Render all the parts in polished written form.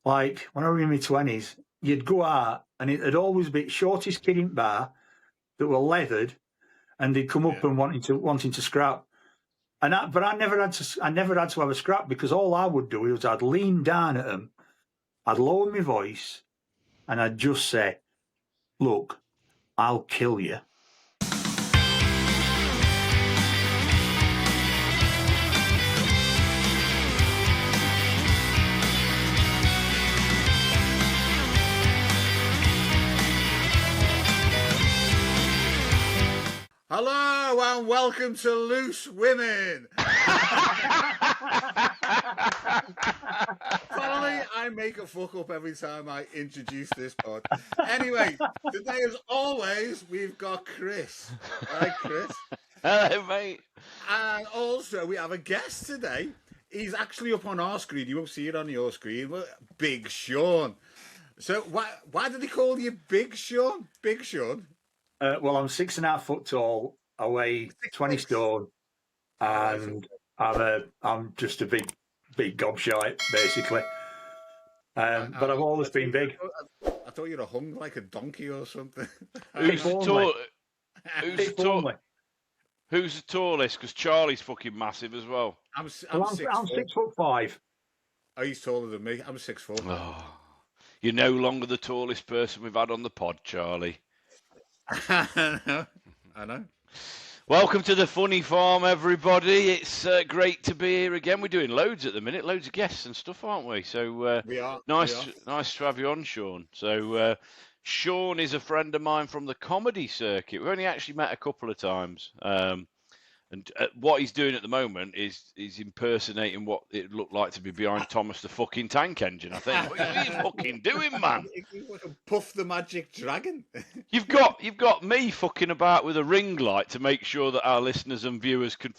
like when I was in my 20s, you'd go out and it'd always be shortest kid in bar that were leathered, and they'd come up and wanting to scrap. But I never had to have a scrap, because all I would do was I'd lean down at them, I'd lower my voice, and I'd just say, "Look, I'll kill you." Hello and welcome to Loose Women. Finally, I make a fuck up every time I introduce this pod. Anyway, today as always, we've got Chris. Right, Chris? Hello, mate. And also, we have a guest today. He's actually up on our screen. You won't see it on your screen. Big Shaun. So why did they call you Big Shaun? Big Shaun? Well, I'm 6.5 foot tall. I weigh 20 stone, and I'm just a big gobshite, basically. But I've always been big. I thought you were hung like a donkey or something. Who's the tallest? Because Charlie's fucking massive as well. I'm 6'5". Oh, he's taller than me. I'm 6'4". Oh, you're no longer the tallest person we've had on the pod, Charlie. I know. Welcome to the Funnyfarm, everybody. It's great to be here again. We're doing loads at the minute, loads of guests and stuff, aren't we? So we are. Nice to have you on, Shaun. So Shaun is a friend of mine from the comedy circuit. We've only actually met a couple of times. And what he's doing at the moment is impersonating what it looked like to be behind Thomas the fucking Tank Engine, I think. What are you fucking doing, man? Puff the Magic Dragon. You've got me fucking about with a ring light to make sure that our listeners and viewers can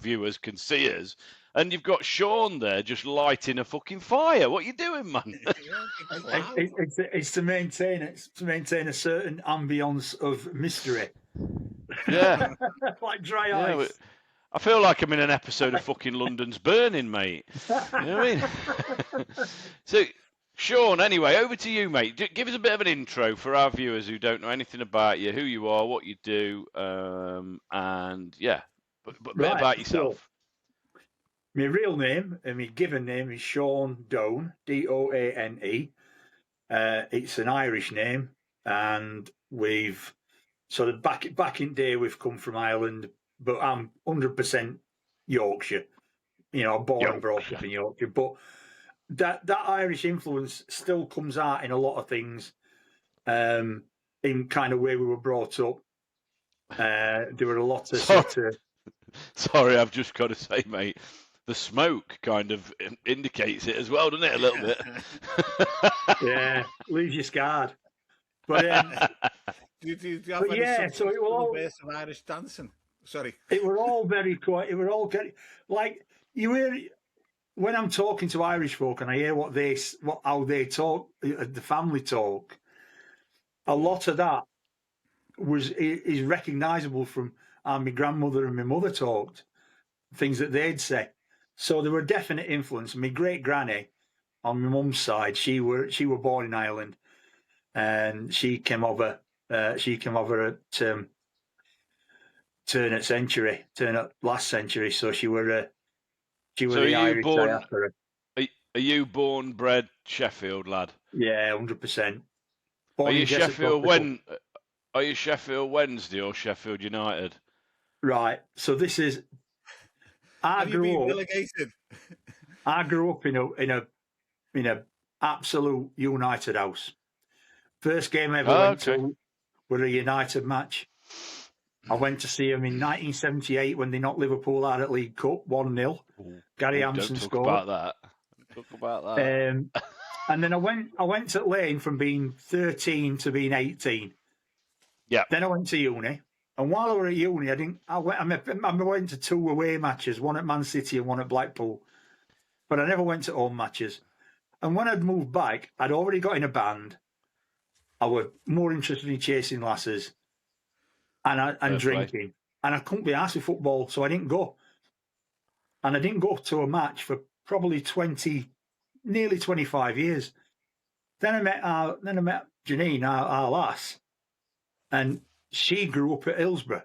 viewers can see us. And you've got Shaun there just lighting a fucking fire. What are you doing, man? It's to maintain a certain ambience of mystery. Yeah. Like dry ice. I feel like I'm in an episode of fucking London's Burning, mate. You know what I mean? So, Shaun, anyway, over to you, mate. Give us a bit of an intro for our viewers who don't know anything about you, who you are, what you do, and yeah, but a bit about yourself. So, my real name and my given name is Shaun Doane, Doane. It's an Irish name, and we've sort of back in day we've come from Ireland, but I'm 100% Yorkshire. You know, born and brought up in Yorkshire, but that Irish influence still comes out in a lot of things, in kind of way we were brought up. There were a lot of Sorry, I've just got to say, mate, the smoke kind of indicates it as well, doesn't it? A little bit. Yeah, leaves you scarred. But do you have any so it all base of Irish dancing? Sorry, it were all very quiet. It were all like you hear when I'm talking to Irish folk and I hear how they talk, the family talk. A lot of that is recognisable from how my grandmother and my mother talked, things that they'd say. So there were definite influence. My great granny on my mum's side, she were born in Ireland, and she came over at turn of last century. So she were the Irish diaspora. Are you born bred Sheffield lad? Yeah, 100%. Are you Sheffield Wednesday or Sheffield United? Right. So this is. I grew up in a absolute United house. First game I ever went to was a United match. I went to see them in 1978 when they knocked Liverpool out at League Cup 1-0. Gary Hampson scored. Talk about that. And then I went to Lane from being 13 to being 18. Yeah. Then I went to uni, and while I was at uni, I went to 2 away matches, one at Man City and one at Blackpool, but I never went to home matches. And when I'd moved back, I'd already got in a band. I was more interested in chasing lasses and drinking, and I couldn't be arsed with football, so I didn't go. And I didn't go to a match for probably 20 nearly 25 years. Then I met Janine, our lass, and she grew up at Hillsborough.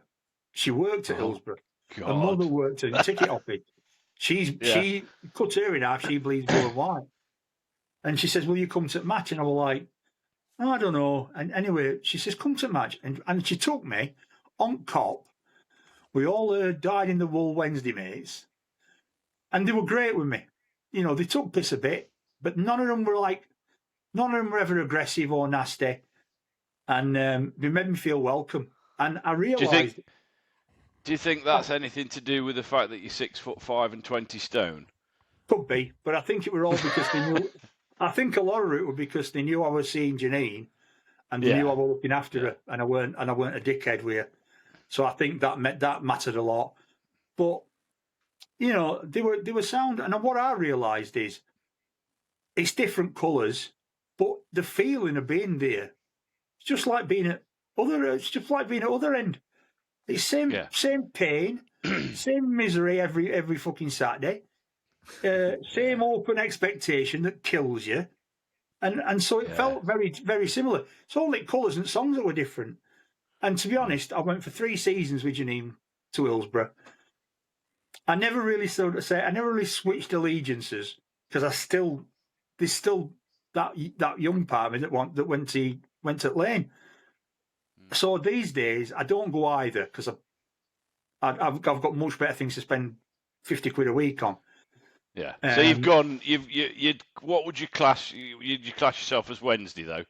She worked at Hillsborough. Her mother God. worked at ticket office. She cut her in half. She bleeds blue and white. And she says, "Will you come to the match?" And I was like, "Oh, I don't know." And anyway, she says, "Come to the match," and she took me on cop. We all died in the wool Wednesday mates, and they were great with me. You know, they took piss a bit, but none of them were ever aggressive or nasty, and they made me feel welcome. And I realised. Do you think that's anything to do with the fact that you're 6'5" and 20 stone? Could be, but I think it were all because they knew. I think a lot of it was because they knew I was seeing Janine, and they knew I was looking after her, and I weren't a dickhead with her. So I think that mattered a lot. But you know, they were sound, and what I realised is it's different colours, but the feeling of being there, it's just like being at other end. It's same pain, same misery every fucking Saturday. Same open expectation that kills you, and so it felt very, very similar. It's only colours and songs that were different. And to be honest, I went for 3 seasons with Janine to Hillsborough. I never really switched allegiances because there's still that young part of me that went at Lane. So these days I don't go either because I've got much better things to spend 50 quid a week on. Yeah. So you've gone. What would you class? You class yourself as Wednesday though?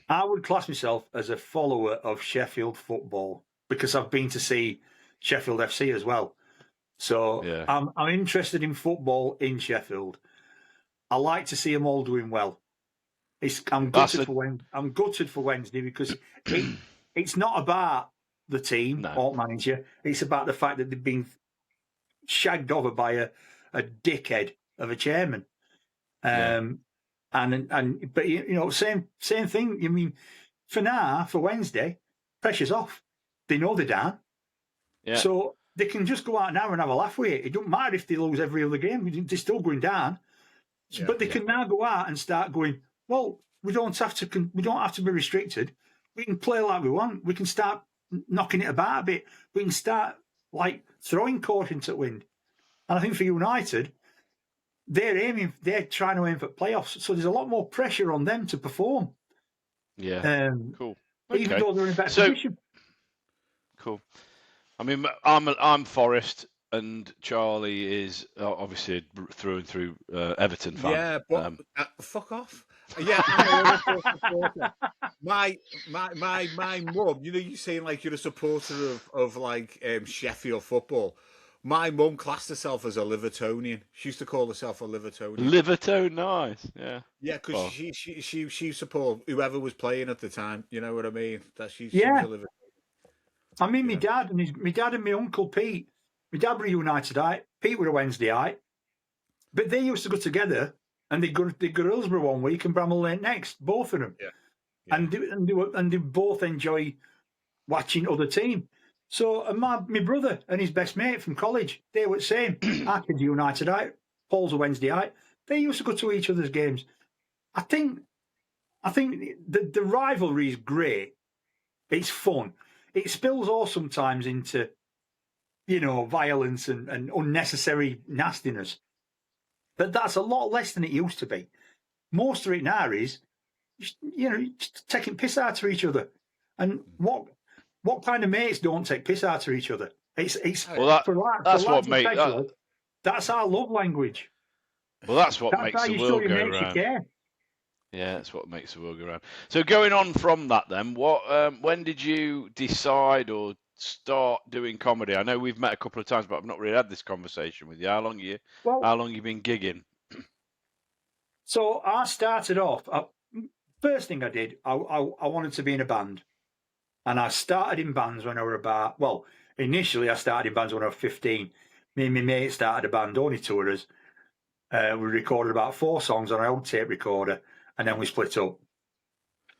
I would class myself as a follower of Sheffield football because I've been to see Sheffield FC as well. So I'm interested in football in Sheffield. I like to see them all doing well. I'm gutted for Wednesday because it's not about the team or manager. It's about the fact that they've been shagged over by a dickhead of a chairman. But you know, same thing. I mean, for Wednesday, pressure's off. They know they're down, so they can just go out now and have a laugh with it. It don't matter if they lose every other game; they're still going down. But they can now go out and start going. Well, we don't have to be restricted. We can play like we want. We can start knocking it about a bit. We can start like throwing caution to the wind. And I think for United, they're trying to aim for playoffs. So there's a lot more pressure on them to perform. Yeah. Cool. Okay. Even though they're in a better position. Cool. I mean, I'm Forest, and Charlie is obviously through and through Everton fan. Yeah, but fuck off. Yeah, I'm a supporter. My mum, you know, you're saying like you're a supporter of like Sheffield football. My mum classed herself as a Livertonian. She used to call herself a Livertonian. Livertone, nice. Yeah. Yeah, because she support whoever was playing at the time. You know what I mean? She was a Livertonian. I mean, my dad and my uncle Pete. My dad were a Unitedite. Pete were a Wednesdayite. But they used to go together, and they'd go to Hillsborough one week and Bramall Lane next. Both of them. Yeah. And they both enjoy watching other team. So my brother and his best mate from college, they were the same. Our kid's a Unitedite. Paul's a Wednesdayite. They used to go to each other's games. I think the rivalry is great. It's fun. It spills all sometimes into, you know, violence and unnecessary nastiness. But that's a lot less than it used to be. Most of it now is, you know, just taking piss out of each other. And what kind of mates don't take piss out of each other? That's our love language. Well, that's what makes the world go round. Yeah, that's what makes the world go round. So going on from that, then, when did you decide or start doing comedy? I know we've met a couple of times, but I've not really had this conversation with you. How long you been gigging? So I started off. First thing I did, I wanted to be in a band, and I started in bands when I were initially I started in bands when I was 15. Me and my mate started a band, only two of us. We recorded about 4 songs on our old tape recorder, and then we split up.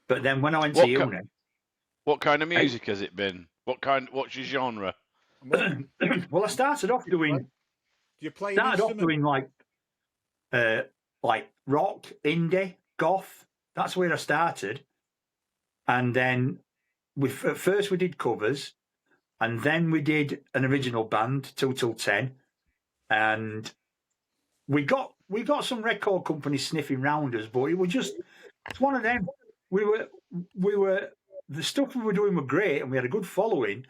But then when I went to uni... What kind of music has it been? What's your genre? Well, I started off doing... Do you play like like rock, indie, goth. That's where I started. And then at first we did covers, and then we did an original band, 2 Till 10, and we got some record companies sniffing round us, but it's one of them. We were the stuff we were doing were great, and we had a good following,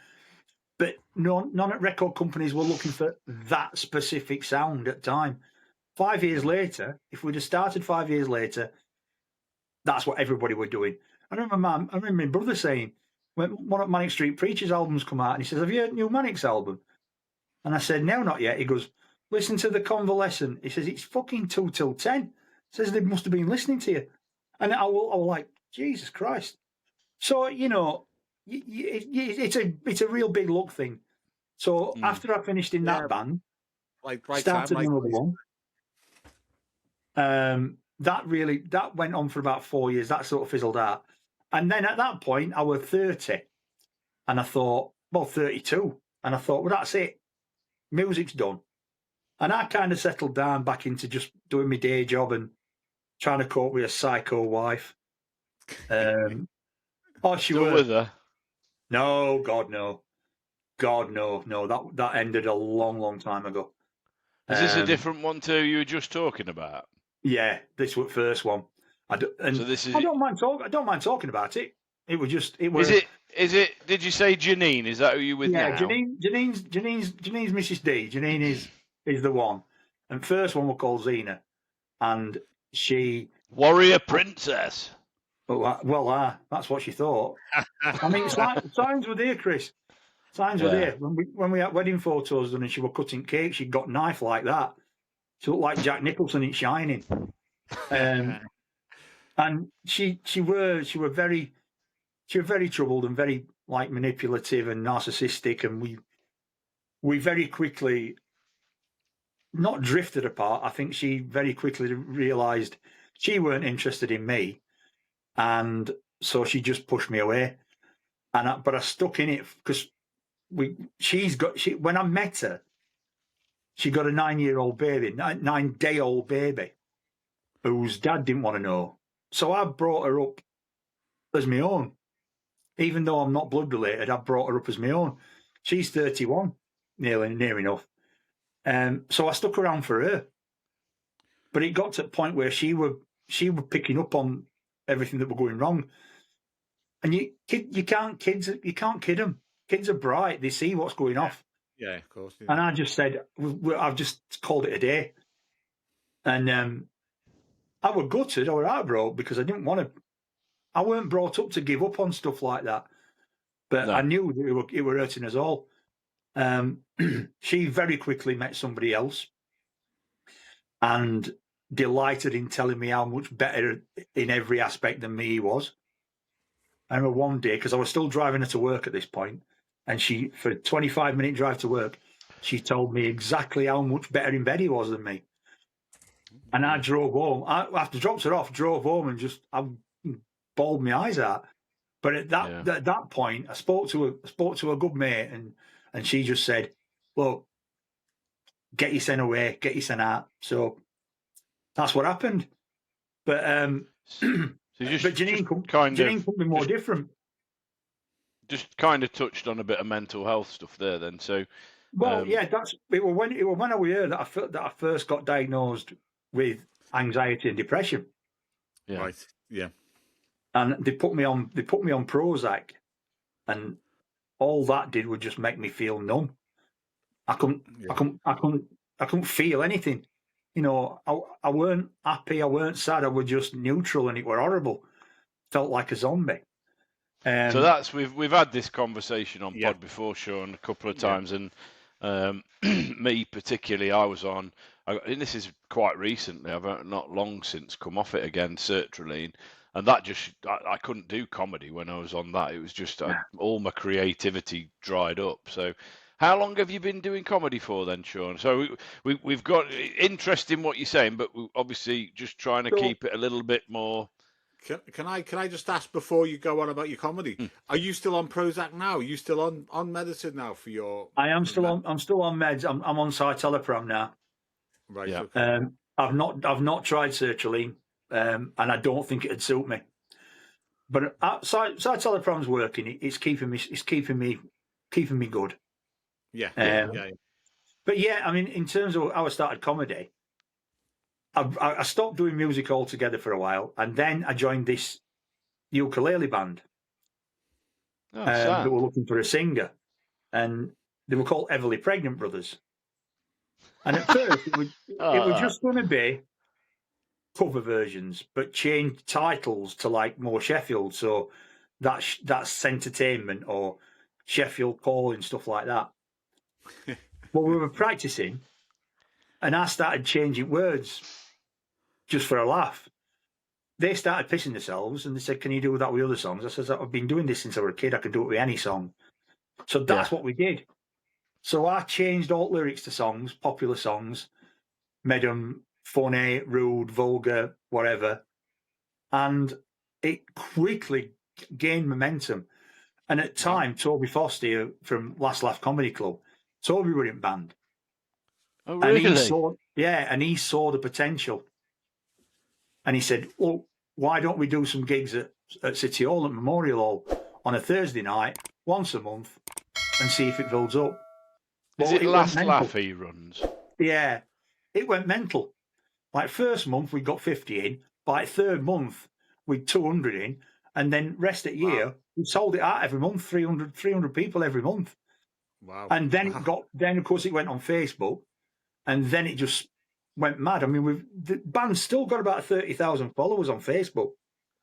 but none of record companies were looking for that specific sound at the time. 5 years later, if we'd have started 5 years later, that's what everybody were doing. I remember my brother saying, when one of Manic Street Preacher's albums come out, and he says, "Have you heard new Manic's album?" And I said, "No, not yet." He goes, "Listen to The Convalescent." He says, "It's fucking 2 Till 10. He says, "They must have been listening to you." And I was like, Jesus Christ. So, it's a real big luck thing. So after I finished in that band, started another one. That went on for about 4 years. That sort of fizzled out. And then at that point, I was 30. And I thought, 32. And I thought, well, that's it. Music's done. And I kind of settled down back into just doing my day job and trying to cope with a psycho wife. Still with her? No, God, no. God, no. That ended a long, long time ago. Is this a different one to you were just talking about? Yeah, this was the first one. I don't mind talking about it. It was. Is it? Did you say Janine? Is that who you with now? Yeah, Janine's Mrs. D. Janine is the one. And first one was called Xena, and she Warrior Princess. Well, that's what she thought. I mean, signs were there, Chris. Signs were there. When we had wedding photos done and she was cutting cake, she got a knife like that. She looked like Jack Nicholson in Shining. And she were very troubled and very like manipulative and narcissistic, and we very quickly not drifted apart. I think she very quickly realised she weren't interested in me, and so she just pushed me away. But I stuck in it because when I met her, she got a 9-year-old baby, 9-day-old baby, whose dad didn't want to know. So I brought her up as my own. Even though I'm not blood related, I brought her up as my own. She's 31, near enough. So I stuck around for her. But it got to the point where she were picking up on everything that were going wrong. And you can't kid them. Kids are bright. They see what's going off. Yeah, of course. Yeah. And I just said, I've just called it a day. And I was gutted. I was heartbroken because I didn't want to. I weren't brought up to give up on stuff like that. But no. I knew that it were hurting us all. She very quickly met somebody else and delighted in telling me how much better in every aspect than me he was. I remember one day, because I was still driving her to work at this point, and for a 25-minute drive to work, she told me exactly how much better in bed he was than me. And I drove home. After dropped her off, drove home and I bawled my eyes out. But at that point, I spoke to a good mate, and she just said, "Look, get your son away, get your son out." So that's what happened. But Janine could be more different. Just kind of touched on a bit of mental health stuff there, then. So, it was when I was here that I first got diagnosed with anxiety and depression. Yeah. Right. Yeah. And they put me on Prozac, and all that did was just make me feel numb. I couldn't feel anything. You know, I weren't happy, I weren't sad, I was just neutral, and it were horrible. Felt like a zombie. So we've had this conversation on pod before, Shaun, a couple of times, and me particularly, I was on, and this is quite recently. I've not long since come off it again, sertraline. And that I couldn't do comedy when I was on that. It was just all my creativity dried up. So how long have you been doing comedy for then, Shaun? So we've got interest in what you're saying, but we're obviously just trying to keep it a little bit more. Can I just ask before you go on about your comedy? Are you still on Prozac now? Are you still on medicine now for your? I am still on. I'm still on meds. I'm on citalopram now. Right. Yeah. Okay. I've not tried sertraline, and I don't think it'd suit me. But outside Teleprom's working, it's keeping me good. Yeah. But yeah, I mean, in terms of how I started comedy, I stopped doing music altogether for a while, and then I joined this ukulele band. They were looking for a singer, and they were called Everly Pregnant Brothers. And at first, it was just going to be cover versions, but change titles to like more Sheffield. So that's entertainment or Sheffield calling, stuff like that. Well, we were practicing, and I started changing words just for a laugh. They started pissing themselves, and they said, "Can you do that with other songs?" I said, "I've been doing this since I was a kid. I can do it with any song." So that's what we did. So I changed all lyrics to songs, popular songs, made them funny, rude, vulgar, whatever. And it quickly gained momentum. And at the time, Toby Foster from Last Laugh Comedy Club, Toby were in band. Oh, really? And he saw the potential. And he said, well, why don't we do some gigs at City Hall, at Memorial Hall, on a Thursday night, once a month, and see if it builds up. Is it Last Laugh he runs? Yeah, it went mental. Like first month, we got 50 in. By third month, we'd 200 in. And then rest of the year, we sold it out every month, 300 people every month. Wow. And then then of course it went on Facebook, and then it just went mad. I mean, the band's still got about 30,000 followers on Facebook.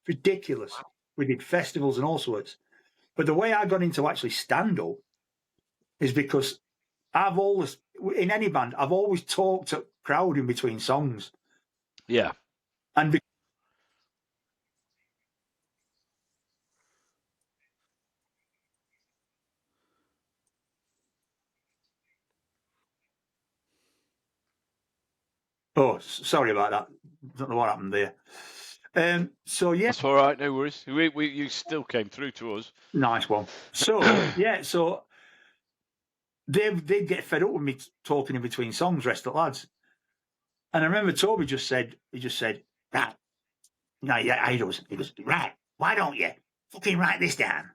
Ridiculous. Wow. We did festivals and all sorts. But the way I got into actually stand-up is because I've always, in any band, I've always talked to crowd in between songs. Yeah. And oh, sorry about that. Don't know what happened there. So yeah, that's all right. No worries. You still came through to us. Nice one. So yeah, so they'd get fed up with me talking in between songs, rest of the lads. And I remember Toby just said, right, no, yeah, he goes, right, why don't you fucking write this down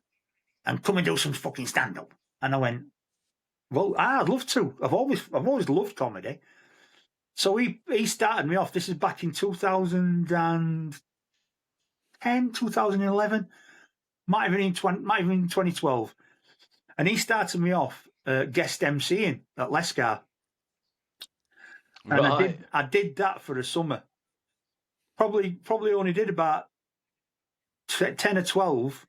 and come and do some fucking stand up? And I went, well, I'd love to. I've always loved comedy. So he started me off. This is back in 2010, 2011, might have been 2012. And he started me off guest MCing at Lescar. And I did that for a summer. Probably only did about 10 or 12,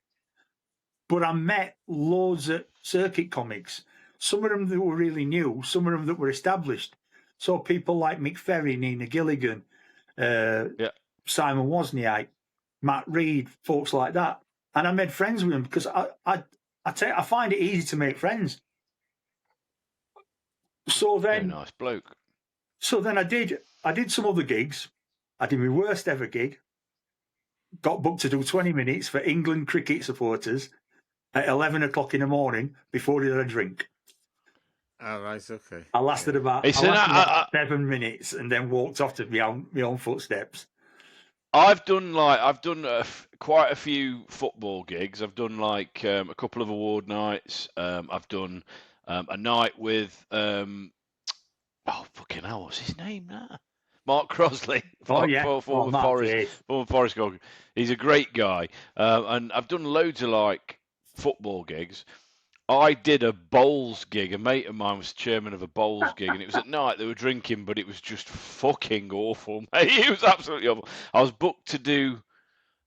but I met loads of circuit comics. Some of them that were really new, some of them that were established. So people like Mick Ferry, Nina Gilligan, Simon Wozniak, Matt Reed, folks like that. And I made friends with them because I find it easy to make friends. So then, very nice bloke. So then I did some other gigs. I did my worst ever gig. Got booked to do 20 minutes for England cricket supporters at 11 o'clock in the morning before they had a drink. Oh, right, okay. I lasted about 7 minutes and then walked off to my own footsteps. I've done quite a few football gigs. I've done like a couple of award nights. I've done a night with fucking hell, what's his name now? Mark Crosley. Former Forest goalkeeper. He's a great guy. And I've done loads of like football gigs. I did a bowls gig. A mate of mine was chairman of a bowls gig, and it was at night. They were drinking, but it was just fucking awful, mate. It was absolutely awful. I was booked to do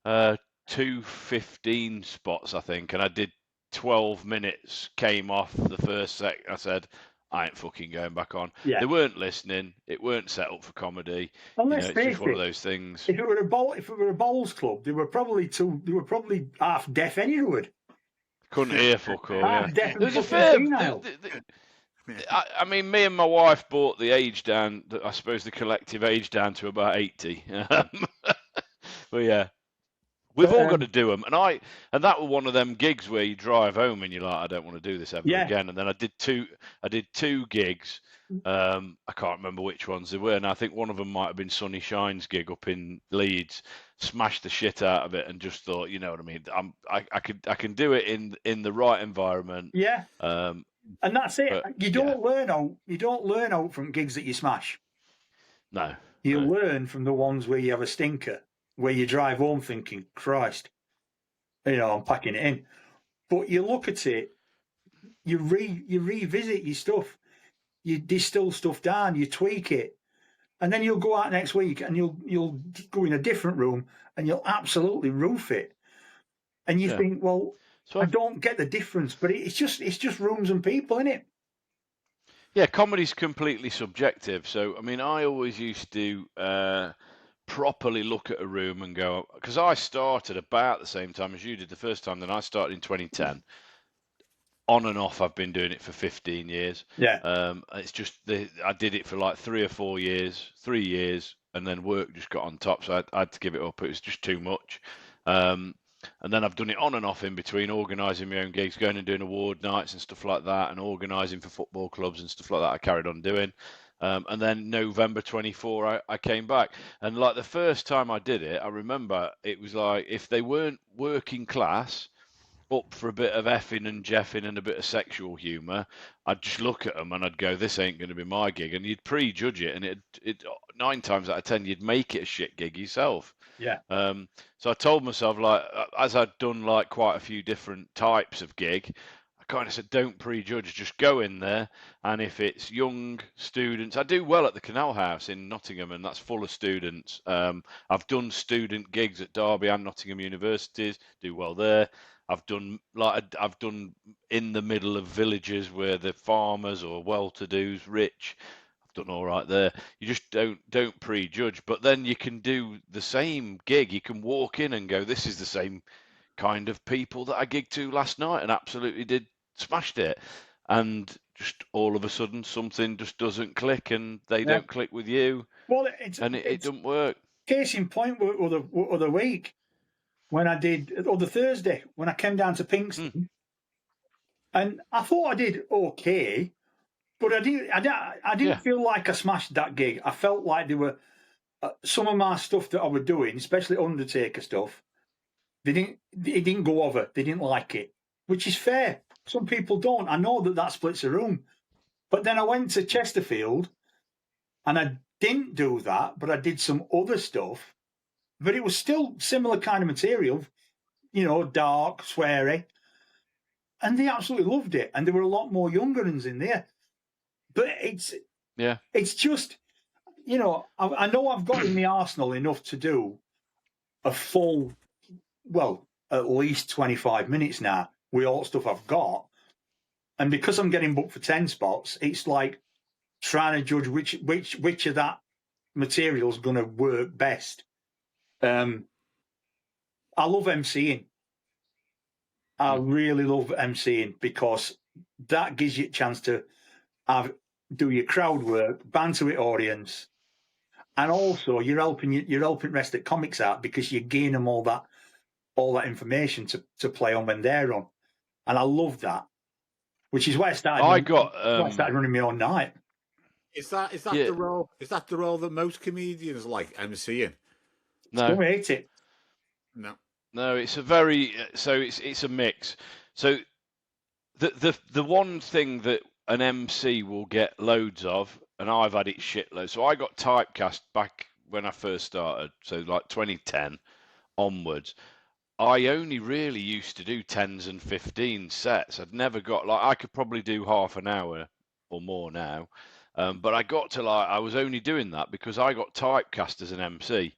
2:15 spots, I think, and I did 12 minutes. Came off the first sec. I said, I ain't fucking going back on. Yeah. They weren't listening. It weren't set up for comedy. It's just one of those things. If it were a bowls club, they were probably half deaf anyway. Couldn't hear fuck all. Yeah. There's a fair. I mean, me and my wife brought the age down. I suppose the collective age down to about 80. But yeah. We've But, all got to do them, and that was one of them gigs where you drive home and you're like, I don't want to do this ever Yeah. again. And then I did two gigs. I can't remember which ones they were, and I think one of them might have been Sunny Shine's gig up in Leeds. Smashed the shit out of it, and just thought, you know what I mean. I can do it in the right environment. Yeah. Um, And that's it. but, You don't learn out from gigs that you smash. no. You learn from the ones where you have a stinker, where you drive home thinking, Christ, I'm packing it in. But you look at it, you revisit your stuff, you distill stuff down, you tweak it, and then you'll go out next week and you'll go in a different room and you'll absolutely roof it. And you think, well, I don't get the difference, but it's just rooms and people, isn't it? Yeah, comedy's completely subjective. So, I mean, I always used to properly look at a room and go, because I started about the same time as you did the first time. Then I started in 2010. On and off, I've been doing it for 15 years. Yeah. It's just I did it for like 3 years, and then work just got on top, so I had to give it up. It was just too much. And then I've done it on and off in between, organising my own gigs, going and doing award nights and stuff like that, and organising for football clubs and stuff like that. I carried on doing. And then November 24, I came back. And like the first time I did it, I remember it was like, if they weren't working class, up for a bit of effing and jeffing and a bit of sexual humour, I'd just look at them and I'd go, this ain't going to be my gig. And you'd prejudge it, and it 9 times out of 10, you'd make it a shit gig yourself. Yeah. So I told myself, like, as I'd done like quite a few different types of gig, I kind of said, don't prejudge, just go in there. And if it's young students, I do well at the Canal House in Nottingham, and that's full of students. I've done student gigs at Derby and Nottingham universities, do well there. I've done in the middle of villages where the farmers or well-to-do's rich. I've done all right there. You just don't prejudge, but then you can do the same gig. You can walk in and go, this is the same kind of people that I gigged to last night and absolutely smashed it. And just all of a sudden something just doesn't click, and they don't click with you. Well, it doesn't work. Case in point, other week when I did, or the Thursday when I came down to Pinkston, and I thought I did okay, but I didn't feel like I smashed that gig. I felt like there were some of my stuff that I was doing, especially Undertaker stuff. It didn't go over. They didn't like it, which is fair. Some people don't. I know that splits a room. But then I went to Chesterfield, and I didn't do that, but I did some other stuff. But it was still similar kind of material, dark, sweary. And they absolutely loved it. And there were a lot more younger ones in there. But it's just, I know I've got in the arsenal enough to do a full, well, at least 25 minutes now with all the stuff I've got. And because I'm getting booked for 10 spots, it's like trying to judge which of that material is going to work best. I love MCing. I really love MCing because that gives you a chance to do your crowd work, banter with audience, and also you're helping rest of comics out because you gain them all that information to play on when they're on, and I love that. Which is why I started. I started running my own night. Is that the role? Is that the role that most comedians like MCing? No, don't hate it. No, it's it's a mix. So the one thing that an MC will get loads of, and I've had it shitloads. So I got typecast back when I first started, so like 2010 onwards. I only really used to do 10s and 15 sets. I'd never got I could probably do half an hour or more now, but I got to I was only doing that because I got typecast as an MC.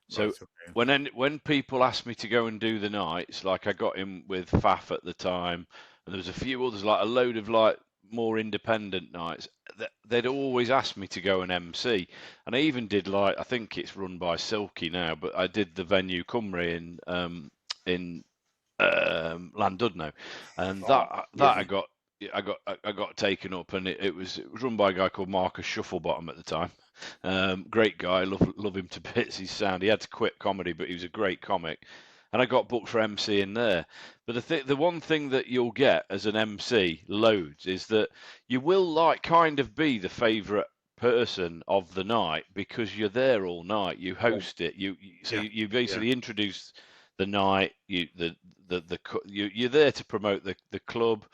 So when people asked me to go and do the nights, like I got in with Faf at the time, and there was a few others, like a load of more independent nights, they'd always ask me to go and MC. And I even did I think it's run by Silky now, but I did the venue Cymru in Llandudno, and I got taken up, and it was run by a guy called Marcus Shufflebottom at the time. Great guy, love him to bits. His sound. He had to quit comedy, but he was a great comic. and I got booked for MC in there. But the one thing that you'll get as an MC loads is that you will like kind of be the favourite person of the night because you're there all night. You host it. You basically introduce the night. You're there to promote the club.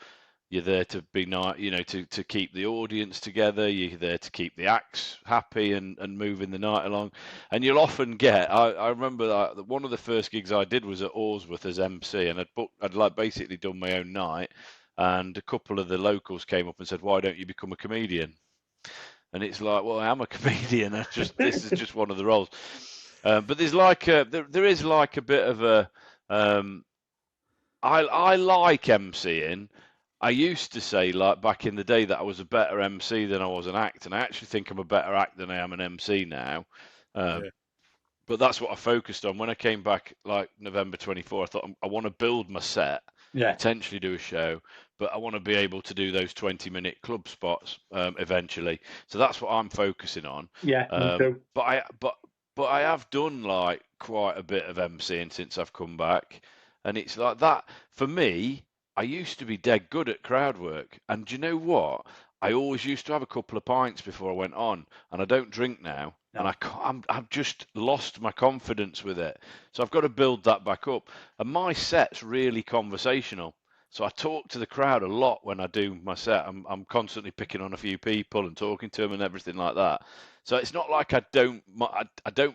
You're there to be nice, to keep the audience together. You're there to keep the acts happy and moving the night along. And you'll often get. I remember that one of the first gigs I did was at Orsworth as MC, and I'd like basically done my own night, and a couple of the locals came up and said, "Why don't you become a comedian?" And it's like, well, I am a comedian. This is just one of the roles. But there's like there is like a bit of a. I like MCing. I used to say, like back in the day, that I was a better MC than I was an act, and I actually think I'm a better act than I am an MC now. But that's what I focused on when I came back, like November 24. I thought I want to build my set, potentially do a show, but I want to be able to do those 20-minute club spots eventually. So that's what I'm focusing on. Yeah, me too. But I have done like quite a bit of MCing since I've come back, and it's like that for me. I used to be dead good at crowd work, and do you know what? I always used to have a couple of pints before I went on, and I don't drink now, and I've just lost my confidence with it. So I've got to build that back up. And my set's really conversational, so I talk to the crowd a lot when I do my set. I'm constantly picking on a few people and talking to them and everything like that. So it's not like I don't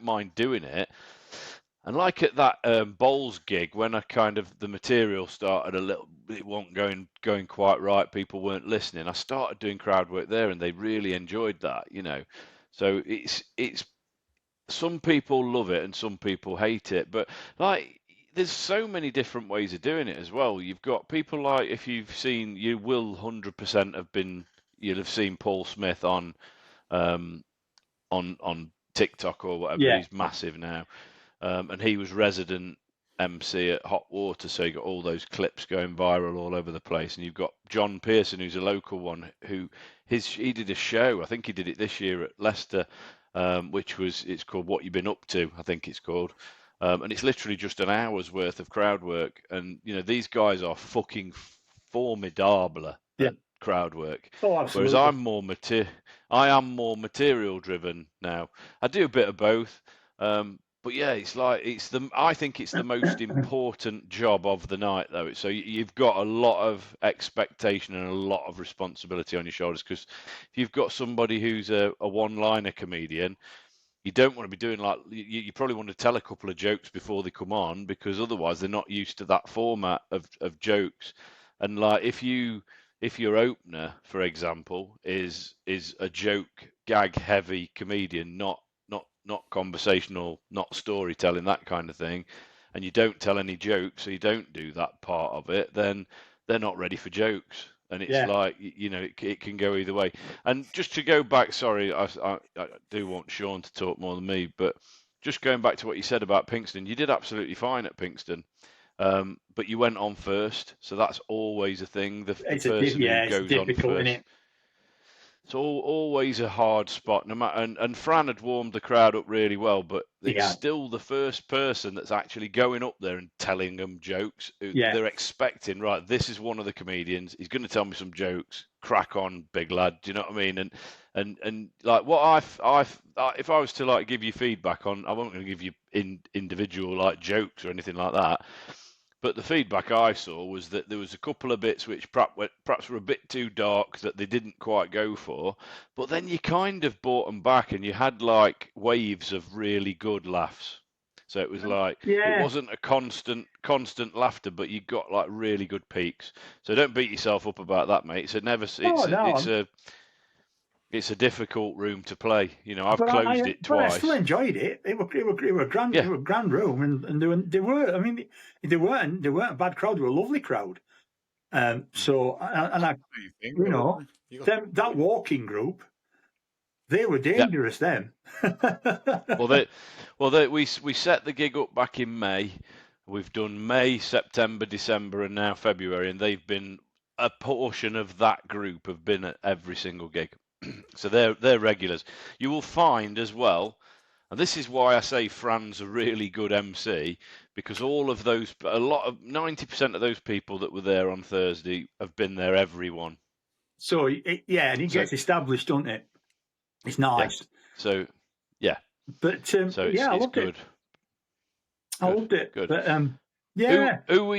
mind doing it. And like at that Bowls gig, when I kind of the material started it wasn't going quite right. People weren't listening. I started doing crowd work there, and they really enjoyed that, So it's some people love it and some people hate it, but like there's so many different ways of doing it as well. You've got people like if you've seen, you will 100% you'll have seen Paul Smith on TikTok or whatever. Yeah. He's massive now. And he was resident MC at Hot Water, so you got all those clips going viral all over the place. And you've got John Pearson, who's a local one, he did a show. I think he did it this year at Leicester, it's called What You Been Up To, I think it's called. And it's literally just an hour's worth of crowd work. And these guys are fucking formidable at crowd work. Oh, absolutely. Whereas I am more material driven now. I do a bit of both. But yeah, I think it's the most important job of the night, though. So you've got a lot of expectation and a lot of responsibility on your shoulders, because if you've got somebody who's a one-liner comedian, you don't want to be doing like you probably want to tell a couple of jokes before they come on, because otherwise they're not used to that format of jokes. And like if your opener, for example, is a joke gag heavy comedian, not conversational, not storytelling, that kind of thing, and you don't tell any jokes, so you don't do that part of it, then they're not ready for jokes. And it's like, it can go either way. And just to go back, sorry, I do want Shaun to talk more than me, but just going back to what you said about Pinxton, you did absolutely fine at Pinxton. But you went on first, so that's always a thing. The person who goes on first. It's always a hard spot, no matter. And Fran had warmed the crowd up really well, but it's still the first person that's actually going up there and telling them jokes. They're expecting, right, this is one of the comedians. He's going to tell me some jokes. Crack on, big lad. Do you know what I mean? And like what if I was to like give you feedback on, I wasn't going to give you individual like jokes or anything like that. But the feedback I saw was that there was a couple of bits which perhaps were a bit too dark that they didn't quite go for. But then you kind of brought them back, and you had like waves of really good laughs. So it was like it wasn't a constant laughter, but you got like really good peaks. So don't beat yourself up about that, mate. It's a difficult room to play. I've closed it twice. But I still enjoyed it. It were grand. It were a grand room, and they were. I mean, they weren't a bad crowd. They were a lovely crowd. So that walking group, they were dangerous then. we set the gig up back in May. We've done May, September, December, and now February, and they've been a portion of that group have been at every single gig. So they're regulars. You will find as well And this is why I say Fran's a really good MC, because all of those, 90% of those people that were there on Thursday have been there, everyone. So, and it gets established, doesn't it? It's nice. Yeah. So, yeah. But, so I loved good. it. I loved it. Good. But, yeah. Who were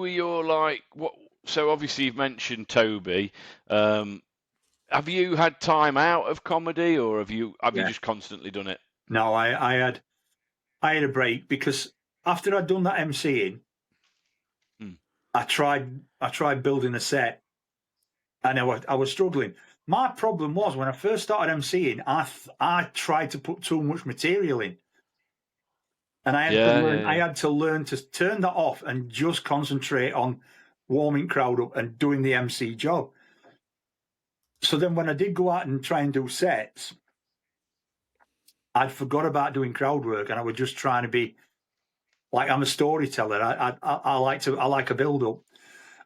your like, what? So obviously you've mentioned Toby. Have you had time out of comedy, or have you just constantly done it? No, I had a break because after I'd done that MCing, I tried building a set, and I was struggling. My problem was when I first started MCing, I tried to put too much material in, and I had to learn to turn that off and just concentrate on warming crowd up and doing the MC job. So then when I did go out and try and do sets, I'd forgot about doing crowd work, and I was just trying to be like, I'm a storyteller. I like a build up,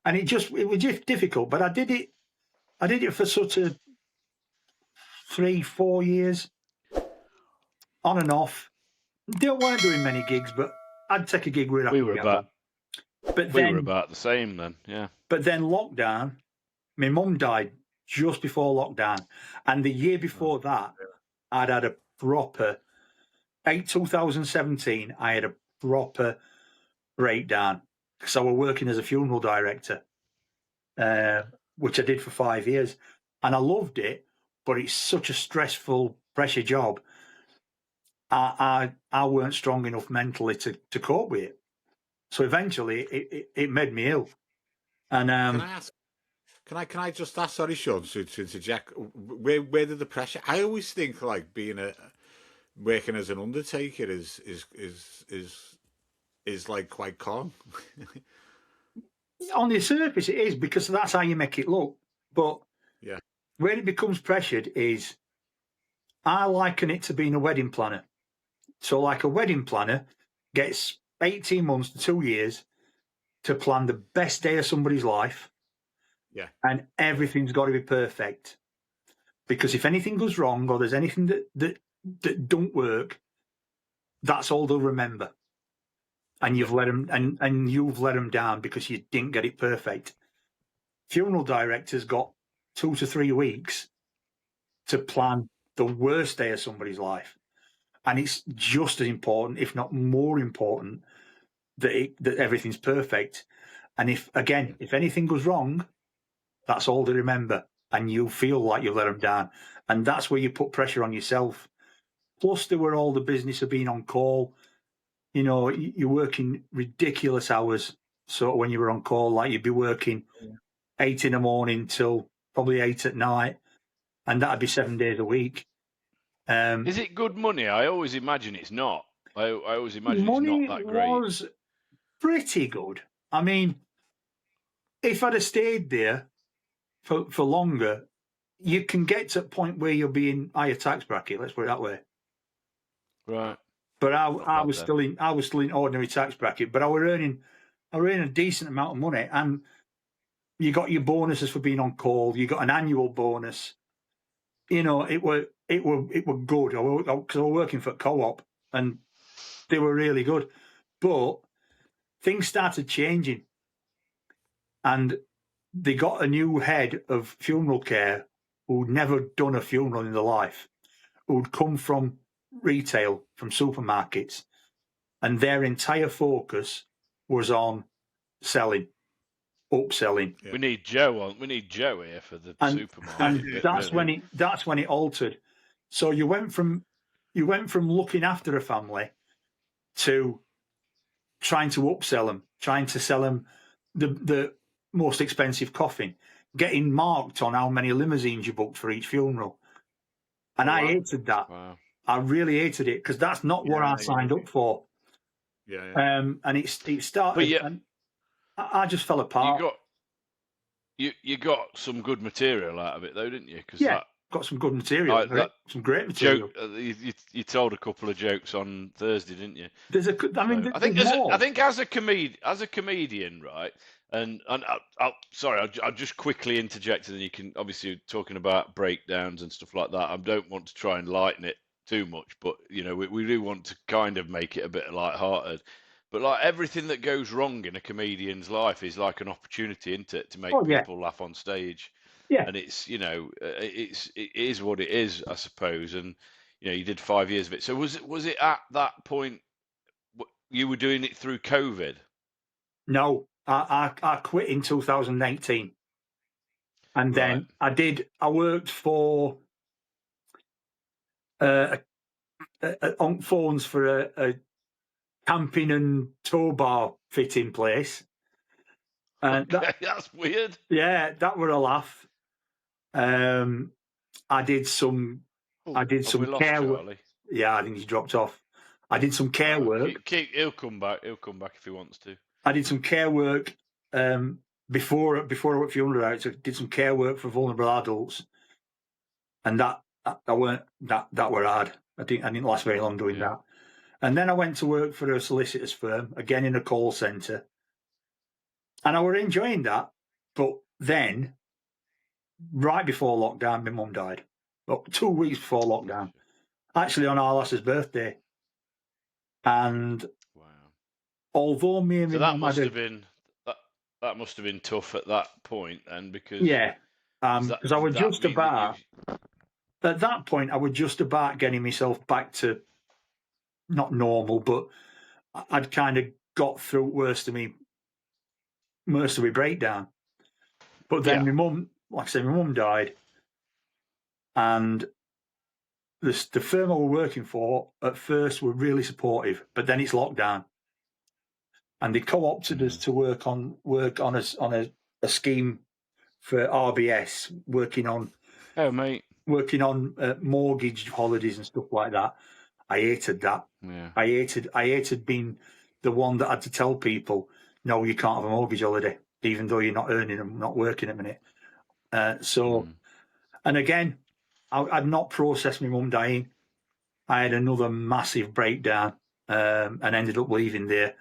and it was just difficult. But I did it for sort of 3-4 years, on and off. Weren't doing many gigs, but I'd take a gig where we were about. But we were about the same then, yeah. But then lockdown, my mum died just before lockdown, and the year before that, I'd had a proper 2017. I had a proper breakdown because I was working as a funeral director, which I did for 5 years, and I loved it, but it's such a stressful, pressure job. I weren't strong enough mentally to cope with it, so eventually it made me ill. And can I just ask? Sorry, Shaun, to interject. Where did the pressure? I always think like being working as an undertaker is like quite calm. On the surface, it is, because that's how you make it look. But yeah, where it becomes pressured is, I liken it to being a wedding planner. So, like, a wedding planner gets 18 months to 2 years to plan the best day of somebody's life. Yeah, and everything's got to be perfect, because if anything goes wrong or there's anything that don't work, that's all they'll remember. And you've let them, and you've let them down because you didn't get it perfect. Funeral directors got 2 to 3 weeks to plan the worst day of somebody's life, and it's just as important, if not more important, that everything's perfect. And if anything goes wrong, that's all they remember, and you feel like you've let them down, and that's where you put pressure on yourself. Plus, there were all the business of being on call. You know, you're working ridiculous hours. So when you were on call, like, you'd be working 8 in the morning till probably 8 at night, and that'd be 7 days a week. Is it good money? I always imagine it's not. I always imagine money it's not that great. was pretty good. I mean, if I'd have stayed there for longer, you can get to a point where you'll be in higher tax bracket. Let's put it that way. Right. But I was still in ordinary tax bracket. But I was earning a decent amount of money, and you got your bonuses for being on call. You got an annual bonus. You know, it were good. Because I was working for Co-op, and they were really good. But things started changing, and they got a new head of funeral care who'd never done a funeral in their life, who'd come from retail, from supermarkets, and their entire focus was on selling, upselling. Yeah. We need Joe here for the supermarket. And that's when it altered. So you went from looking after a family to trying to upsell them, trying to sell them the most expensive coffin, getting marked on how many limousines you booked for each funeral. And I hated that. Wow. I really hated it, because that's not what I signed up for. Yeah. And it started, and I just fell apart. You got some good material out of it, though, didn't you? Got some good material. Some great material. You told a couple of jokes on Thursday, didn't you? I think as a comedian, right? And I'll just quickly interject, and then you can, obviously, talking about breakdowns and stuff like that. I don't want to try and lighten it too much, but we do want to kind of make it a bit light-hearted. But like everything that goes wrong in a comedian's life is like an opportunity, isn't it, to make people laugh on stage. Yeah. And it's it is what it is, I suppose. And you did 5 years of it. So was it at that point you were doing it through COVID? No, I quit in 2018, and then I worked for on phones for a camping and tow bar fitting place. And that's weird. Yeah, that were a laugh. I did some care work. Yeah, I think he's dropped off. I did some care work. He'll come back. He'll come back if he wants to. I did some care work before I went for 100 I did some care work for vulnerable adults, and that were hard. I didn't last very long doing that. And then I went to work for a solicitor's firm, again in a call centre, and I were enjoying that. But then, right before lockdown, my mum died. Well, 2 weeks before lockdown, actually on our lass's birthday. And although me and that must have been tough at that point, and because because I was just about at that point I was just about getting myself back to not normal, but I'd kind of got through worst of my breakdown. But then my mum, like I said, my mum died, and the firm I was working for at first were really supportive, but then it's lockdown, and they co-opted us to work on a scheme for RBS, working on mortgage holidays and stuff like that. I hated that. Yeah. I hated being the one that had to tell people, no, you can't have a mortgage holiday, even though you're not earning and not working at the minute. And again, I'd not processed my mum dying. I had another massive breakdown and ended up leaving there.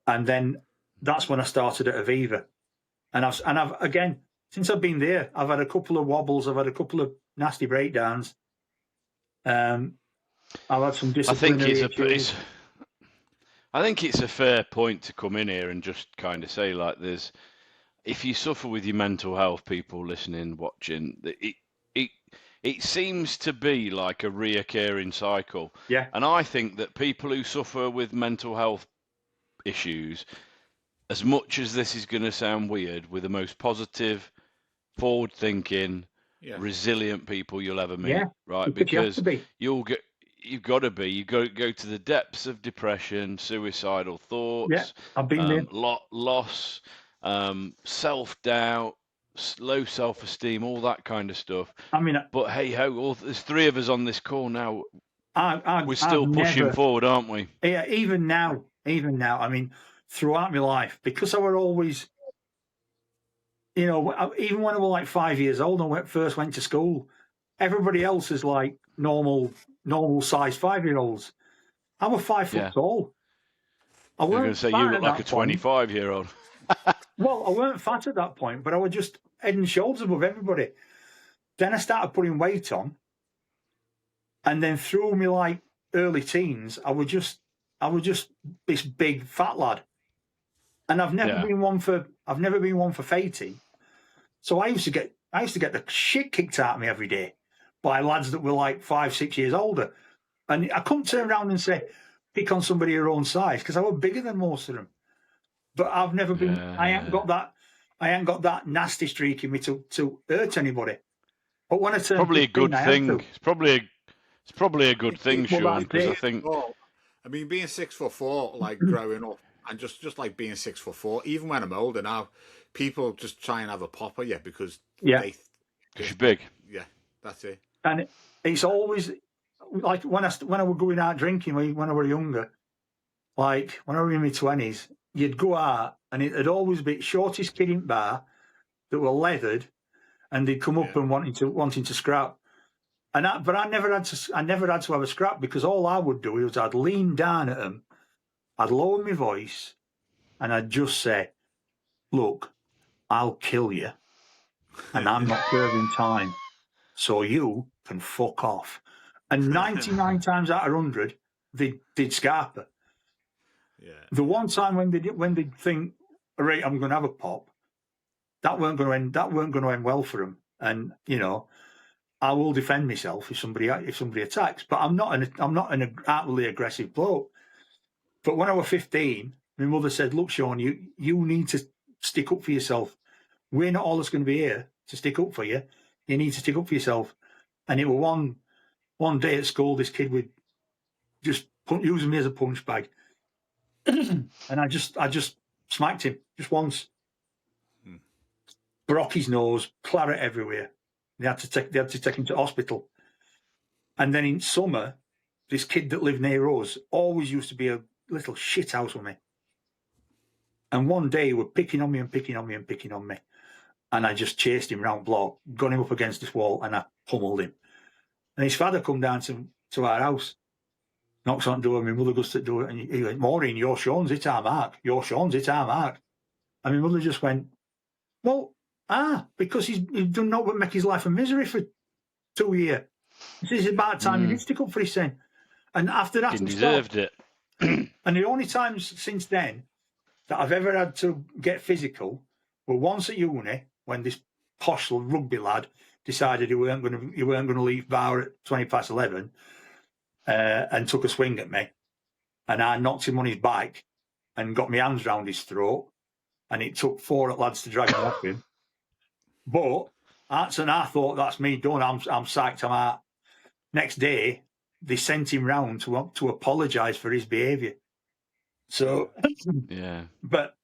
And then that's when I started at Aviva. And I've again, since I've been there, I've had a couple of wobbles. I've had a couple of nasty breakdowns. I've had some disciplinary issues. I think it's a fair point to come in here and just kind of say, like, if you suffer with your mental health, people listening, watching, it seems to be like a reoccurring cycle. Yeah. And I think that people who suffer with mental health issues, as much as this is going to sound weird, we're the most positive, forward-thinking, resilient people you'll ever meet, right? Because you've got to be. You go to the depths of depression, suicidal thoughts. Yeah, I've been there. Loss, self-doubt, low self-esteem, all that kind of stuff. I mean, but hey ho, there's three of us on this call now. We're still pushing forward, aren't we? Yeah, even now. I mean, throughout my life, because I were always, even when I was like 5 years old and first went to school, everybody else is like normal size 5-year-olds. I was 5 foot tall. I was going to say you look like a 25-year-old. Well, I weren't fat at that point, but I was just head and shoulders above everybody. Then I started putting weight on, and then through my like early teens, I was just this big fat lad, and I've never been one for fighting. So I used to get the shit kicked out of me every day by lads that were like 5-6 years older, and I couldn't turn around and say pick on somebody your own size because I was bigger than most of them. But I've never been. I ain't got that nasty streak in me to hurt anybody. But when I turn probably 15, a good thing. It's probably a good thing, Sean, because I think. I mean, being 6'4", like growing up, and just like being 6'4", even when I'm older now, people just try and have a pop at you because you're big. Yeah, that's it. And it's always like when I was going out drinking when I was younger, like when I was in my 20s. You'd go out and it'd always be shortest kid in bar that were leathered, and they'd come up and wanting to scrap. But I never had to have a scrap because all I would do was I'd lean down at them, I'd lower my voice, and I'd just say, "Look, I'll kill you, and I'm not serving time, so you can fuck off." And 99 times out of 100, they did Scarpa. Yeah. The one time when they think, all right, I'm going to have a pop, that weren't going to end well for them. And I will defend myself if somebody attacks. But I'm not an outwardly aggressive bloke. But when I was 15, my mother said, "Look, Shaun, you need to stick up for yourself. We're not all that's going to be here to stick up for you. You need to stick up for yourself." And it was one day at school, this kid would just using me as a punch bag, and I just smacked him just once. Broke his nose, claret everywhere. They had to take him to hospital. And then in summer, this kid that lived near us always used to be a little shit house with me. And one day he was picking on me and picking on me and picking on me. And I just chased him round block, got him up against this wall, and I pummeled him. And his father come down to our house, knocks on the door, and my mother goes to the door, and he went, "Maureen, your Shaun's hit our mark. Your Shaun's hit our mark." And my mother just went, "Well, because he's done not but make his life a misery for 2 years. This is about time he did stick up for his sin." And after that, he deserved it. And the only times since then that I've ever had to get physical were once at uni when this posh rugby lad decided he weren't going to leave bar at 11:20 and took a swing at me, and I knocked him on his bike and got my hands round his throat, and it took 4 lads to drag him off him. But I thought, that's me done. I'm psyched. I'm out. Next day, they sent him round to apologise for his behaviour. So, yeah.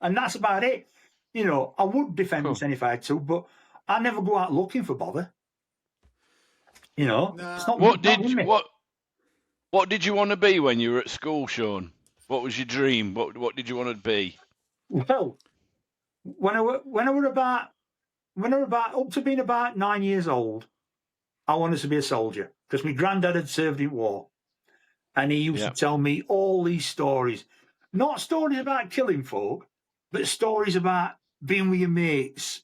And that's about it. I would defend myself if I had to, but I never go out looking for bother. It's not. What did you want to be when you were at school, Shaun? What was your dream? What did you want to be? Well, when I were about up to being about 9 years old, I wanted to be a soldier because my granddad had served in war, and he used to tell me all these stories, not stories about killing folk, but stories about being with your mates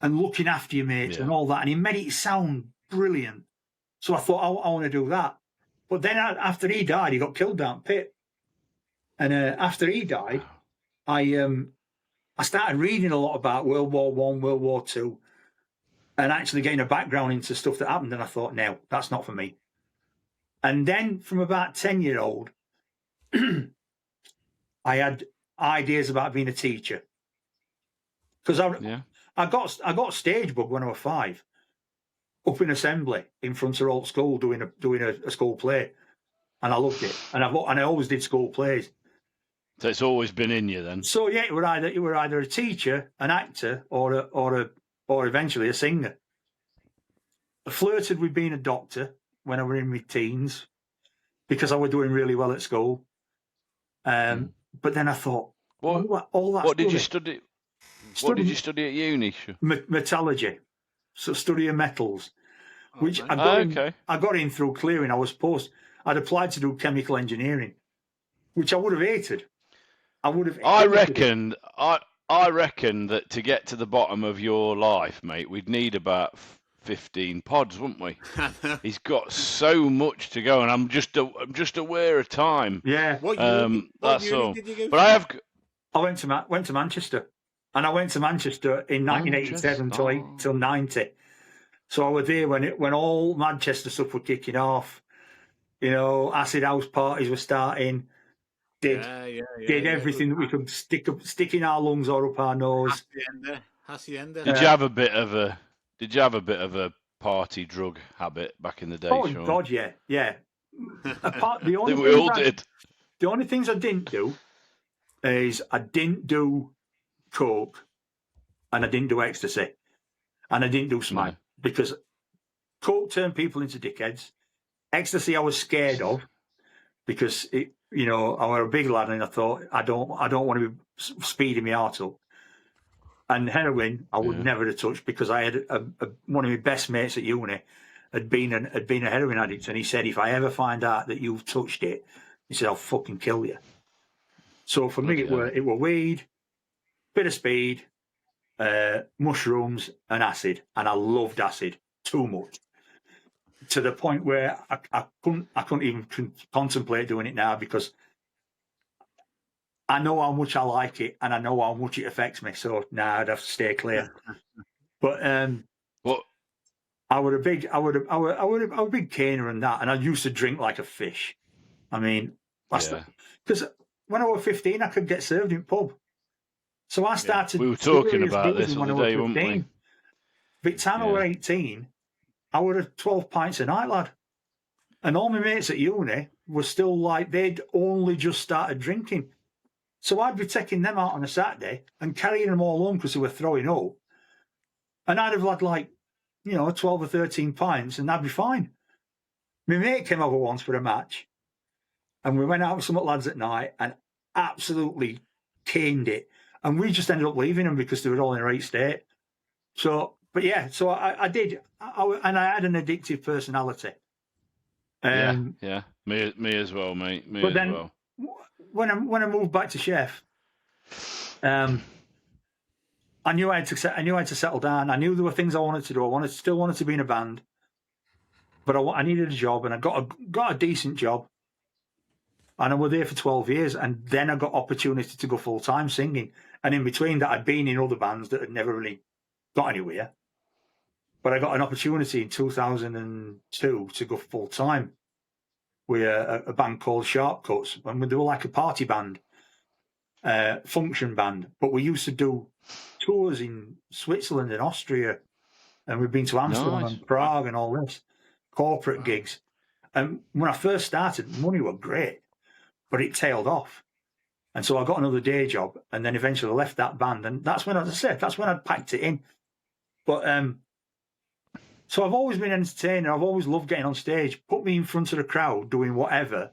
and looking after your mates and all that. And he made it sound brilliant. So I thought, I want to do that. But then after he died, he got killed down pit. And after he died, I started reading a lot about World War I, World War II, and actually getting a background into stuff that happened. And I thought, no, that's not for me. And then from about 10-year-old, I had ideas about being a teacher. Because I got stage bug when I was 5, up in assembly in front of old school doing a school play, and I loved it. And I always did school plays. So it's always been in you then. So yeah, it were either a teacher, an actor, or eventually a singer. I flirted with being a doctor when I was in my teens because I was doing really well at school. But then I thought, what did you study? What did you study at uni? Metallurgy, so study of metals, which I got in through clearing. I'd applied to do chemical engineering, which I would have hated. I reckon that to get to the bottom of your life, mate, we'd need about 15 pods, wouldn't we? He's got so much to go, and I'm just aware of time. Yeah. That's all. Did you go but I went to Manchester, and I went to Manchester in 1987 till 90. So I was there when all Manchester stuff were kicking off. Acid house parties were starting. Did everything that we could stick in our lungs or up our nose. Hacienda. Did you have a bit of a party drug habit back in the day? Oh Shaun? God, yeah. We all did. The only things I didn't do is I didn't do coke, and I didn't do ecstasy, and I didn't do smack because coke turned people into dickheads. Ecstasy I was scared of because I was a big lad and I thought I don't want to be speeding my heart up. And heroin I would never have touched because I had one of my best mates at uni had been a heroin addict, and he said, if I ever find out that you've touched it, he said, I'll fucking kill you. So for me, it were weed, bit of speed, mushrooms, and acid, and I loved acid too much. to the point where I couldn't even contemplate doing it now, because I know how much I like it and I know how much it affects me. So I'd have to stay clear. But What? I were a big caner and that, and I used to drink like a fish. I mean, because when I was 15, I could get served in pub. So I started. We were talking serious about this boozing the when other I day, was weren't 15. we? By the time I was 18, I would have 12 pints a night, lad. And all my mates at uni were still like, they'd only just started drinking. So I'd be taking them out on a Saturday and carrying them all home because they were throwing up. And I'd have had 12 or 13 pints and I'd be fine. My mate came over once for a match and we went out with some lads at night and absolutely caned it. And we just ended up leaving them because they were all in a right state. So, but yeah, so I did. And I had an addictive personality. Yeah. Me as well, mate. Me but as then, well. When I moved back to Sheff, I knew I had to settle down. I knew there were things I wanted to do. I still wanted to be in a band, but I needed a job, and I got a decent job, and I was there for 12 years. And then I got opportunity to go full time singing. And in between that, I'd been in other bands that had never really got anywhere. But I got an opportunity in 2002 to go full time with a band called Sharpcuts, and they were like a party band, function band. But we used to do tours in Switzerland and Austria, and we've been to Amsterdam and Prague and all this, corporate gigs. And when I first started, money was great, but it tailed off. And so I got another day job, and then eventually left that band. And that's when, as I said, that's when I packed it in. But so I've always been an entertainer. I've always loved getting on stage. Put me in front of the crowd doing whatever,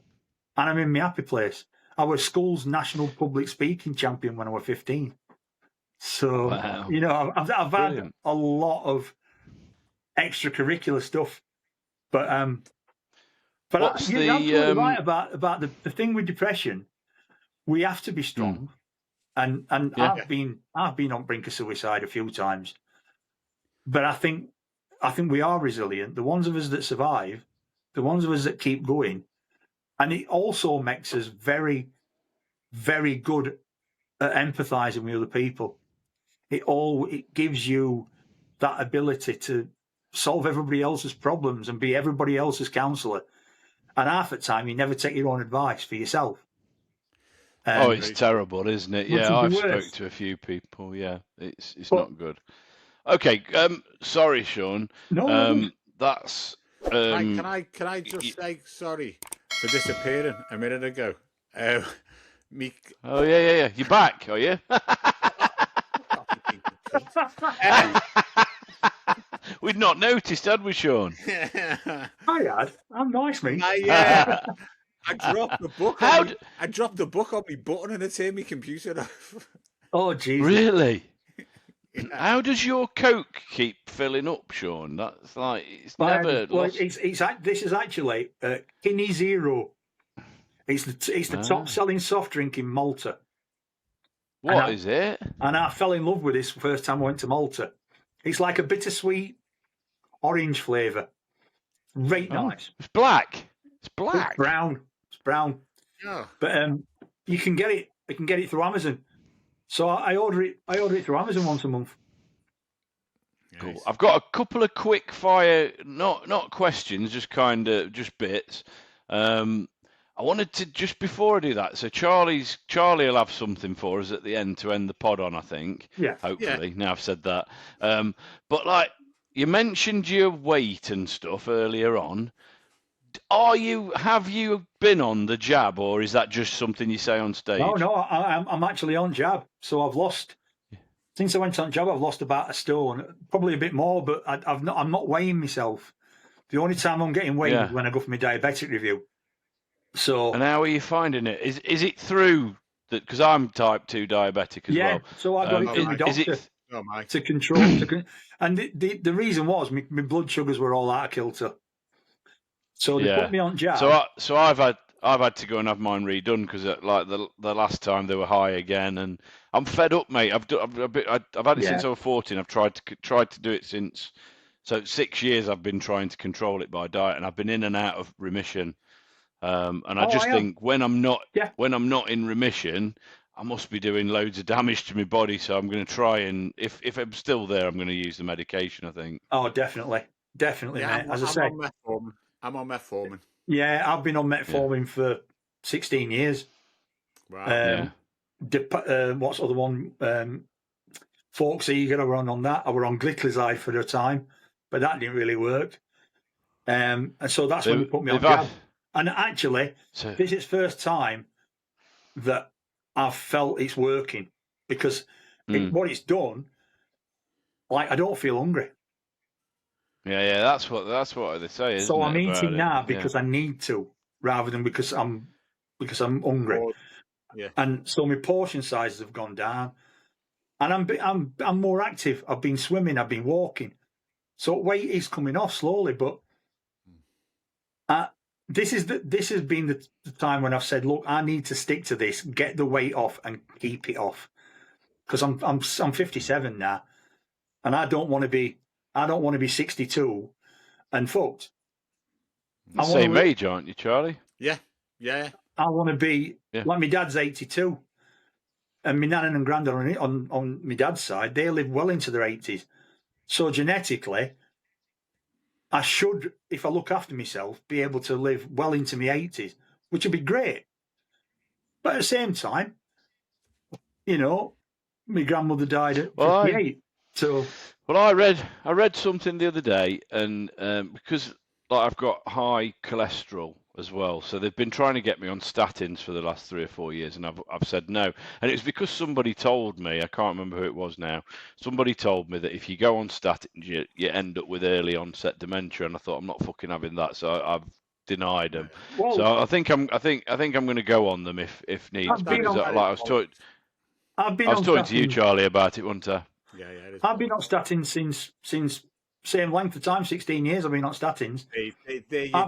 and I'm in my happy place. I was school's national public speaking champion when I was 15. So, I've had a lot of extracurricular stuff. But you're absolutely right about the thing with depression. We have to be strong. And I've been on brink of suicide a few times. But I think we are resilient. The ones of us that survive, the ones of us that keep going. And it also makes us very, very good at empathizing with other people. It gives you that ability to solve everybody else's problems and be everybody else's counsellor. And half the time, you never take your own advice for yourself. It's terrible, isn't it? Yeah, I've spoke to a few people. Yeah, it's not good. Okay, sorry, Shaun. No. That's. Can I just say sorry for disappearing a minute ago? Oh yeah. You're back, are you? We'd not noticed, had we, Shaun? I had. I'm nice, mate. I dropped the book. I dropped the book on my button and it turned my computer off. Oh, Jesus. Really? How does your Coke keep filling up, Shaun? That's like it's never. Well, this is actually Kinney Zero. It's the top selling soft drink in Malta. What is it? And I fell in love with this first time I went to Malta. It's like a bittersweet orange flavour. Right nice. It's black. It's black. It's brown. It's brown. Yeah. But you can get it. You can get it through Amazon. So I order it through Amazon once a month. Cool. Nice. I've got a couple of quick fire, not questions, just bits. I wanted to, just before I do that, so Charlie will have something for us at the end to end the pod on, I think. Yeah. Hopefully. Yeah. Now I've said that. But like you mentioned your weight and stuff earlier on. Have you been on the jab, or is that just something you say on stage? No, I'm actually on jab. So I've lost, since I went on jab, I've lost about a stone, probably a bit more, but I'm not weighing myself. The only time I'm getting weighed is when I go for my diabetic review. So. And how are you finding it? Is it through that? Because I'm type 2 diabetic as well. Yeah, so I got it through my doctor to control. And the reason was my blood sugars were all out of kilter. So they put me on jab. So I've had to go and have mine redone because like the last time they were high again, and I'm fed up, mate. I've had it since I was 14. I've tried to do it since So 6 years I've been trying to control it by diet, and I've been in and out of remission. And I just think when I'm not in remission, I must be doing loads of damage to my body. So I'm going to try, and if I'm still there, I'm going to use the medication, I think. Oh, definitely, mate. As I say, I'm on metformin. Yeah, I've been on metformin for 16 years. Wow. What's the other one? Folks Eager, I were on that. I were on gliclazide for a time, but that didn't really work. And so that's when they put me on jab. And actually, this is the first time that I've felt it's working, because what it's done, like, I don't feel hungry. Yeah, that's what they say. Isn't So I'm it, eating now because I need to, rather than because I'm hungry. Yeah. And so my portion sizes have gone down, and I'm more active. I've been swimming, I've been walking, so weight is coming off slowly. But this has been the time when I've said, look, I need to stick to this, get the weight off, and keep it off, because I'm 57 now, and I don't want to be 62 and fucked. Same age, aren't you, Charlie? Yeah. I want to be like my dad's 82, and my nan and granddad on my dad's side, they live well into their 80s. So genetically, I should, if I look after myself, be able to live well into my 80s, which would be great. But at the same time, my grandmother died at 58. Well, I read something the other day, and because I've got high cholesterol as well, so they've been trying to get me on statins for the last 3 or 4 years, and I've said no. And it was because somebody told me, I can't remember who it was now, somebody told me that if you go on statins, you end up with early onset dementia, and I thought, I'm not fucking having that, so I've denied them. Well, so I think I'm going to go on them if needs be. I was talking to you, Charlie, about it, wasn't I? Yeah. I've been on statins since same length of time, 16 years. I've been on statins. There you go.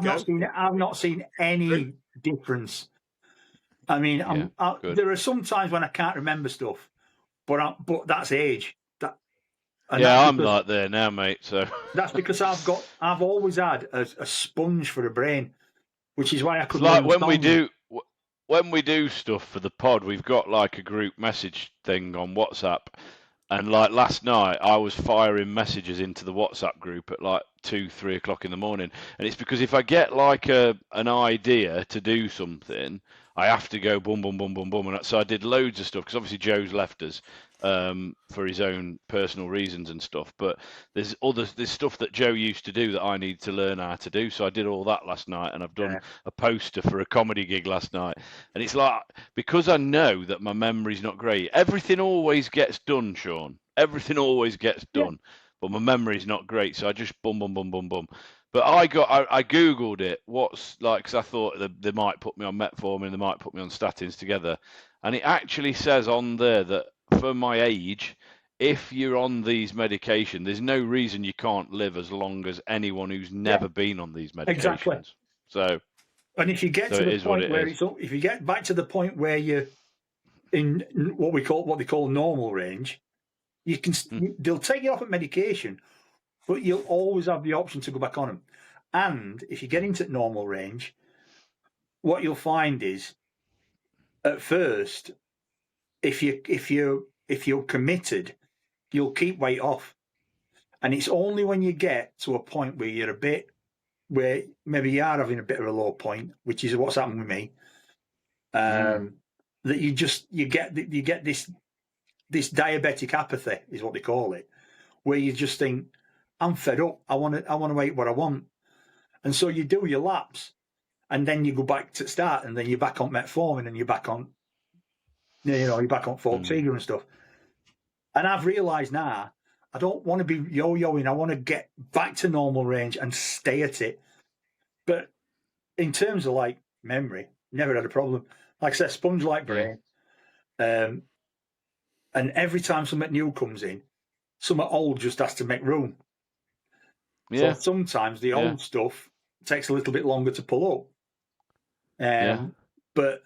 I've not seen any difference. I mean, there are some times when I can't remember stuff, but that's age. I'm like there now, mate. So that's because I've always had a sponge for the brain, which is why I could. Like when we do stuff for the pod, we've got like a group message thing on WhatsApp. And like last night, I was firing messages into the WhatsApp group at like 2-3 o'clock in the morning. And it's because if I get like an idea to do something, I have to go boom, boom, boom, boom, boom. And so I did loads of stuff, because obviously Joe's left us for his own personal reasons and stuff. But there's stuff that Joe used to do that I need to learn how to do. So I did all that last night, and I've done a poster for a comedy gig last night. And it's like, because I know that my memory's not great, everything always gets done, Sean. Everything always gets done, but my memory's not great. So I just boom, boom, boom, boom, boom. But I Googled it, what's like, because I thought they might put me on metformin, they might put me on statins together. And it actually says on there that for my age, if you're on these medications, there's no reason you can't live as long as anyone who's never been on these medications. Exactly. So, and if you get to the point where if you get back to the point where you're in what they call normal range, you can they'll take you off at medication, but you'll always have the option to go back on them. And if you get into normal range, what you'll find is, at first, if you're committed, you'll keep weight off. And it's only when you get to a point where you're where maybe you are having a bit of a low point, which is what's happened with me, that you get this diabetic apathy, is what they call it, where you just think, I'm fed up. I want to eat what I want, and so you do your laps, and then you go back to start, and then you're back on metformin, and you're back on, you're back on Forxiga and stuff. And I've realised now, I don't want to be yo-yoing. I want to get back to normal range and stay at it. But in terms of like memory, never had a problem. Like I said, sponge-like brain. And every time something new comes in, something old just has to make room. Yeah. So sometimes the old stuff takes a little bit longer to pull up. But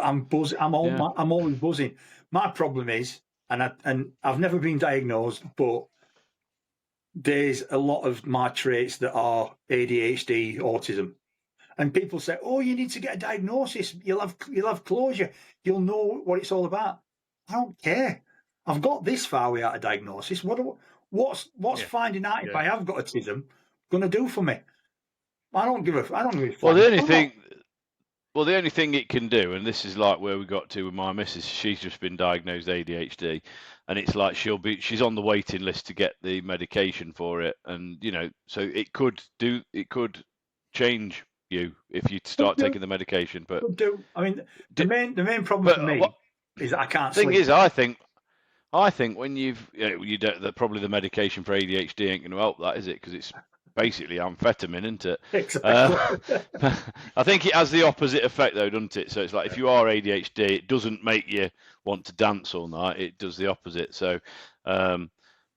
I'm buzzing. I'm always buzzing. My problem is, and I've never been diagnosed, but there's a lot of my traits that are ADHD, autism. And people say, "Oh, you need to get a diagnosis. You'll have closure. You'll know what it's all about." I don't care. I've got this far without a diagnosis. What's finding out if I have got autism going to do for me? I don't give a fuck. Well, the only thing it can do, and this is like where we got to with my missus, she's just been diagnosed ADHD, and it's like she's on the waiting list to get the medication for it, and so it could change you if you start taking the medication. But I mean, the main problem for me is that I can't sleep. Thing is, I think when you don't, probably the medication for ADHD ain't going to help that, is it? Because it's basically amphetamine, isn't it? Exactly. I think it has the opposite effect, though, doesn't it? So it's like if you are ADHD, it doesn't make you want to dance all night. It does the opposite. So, but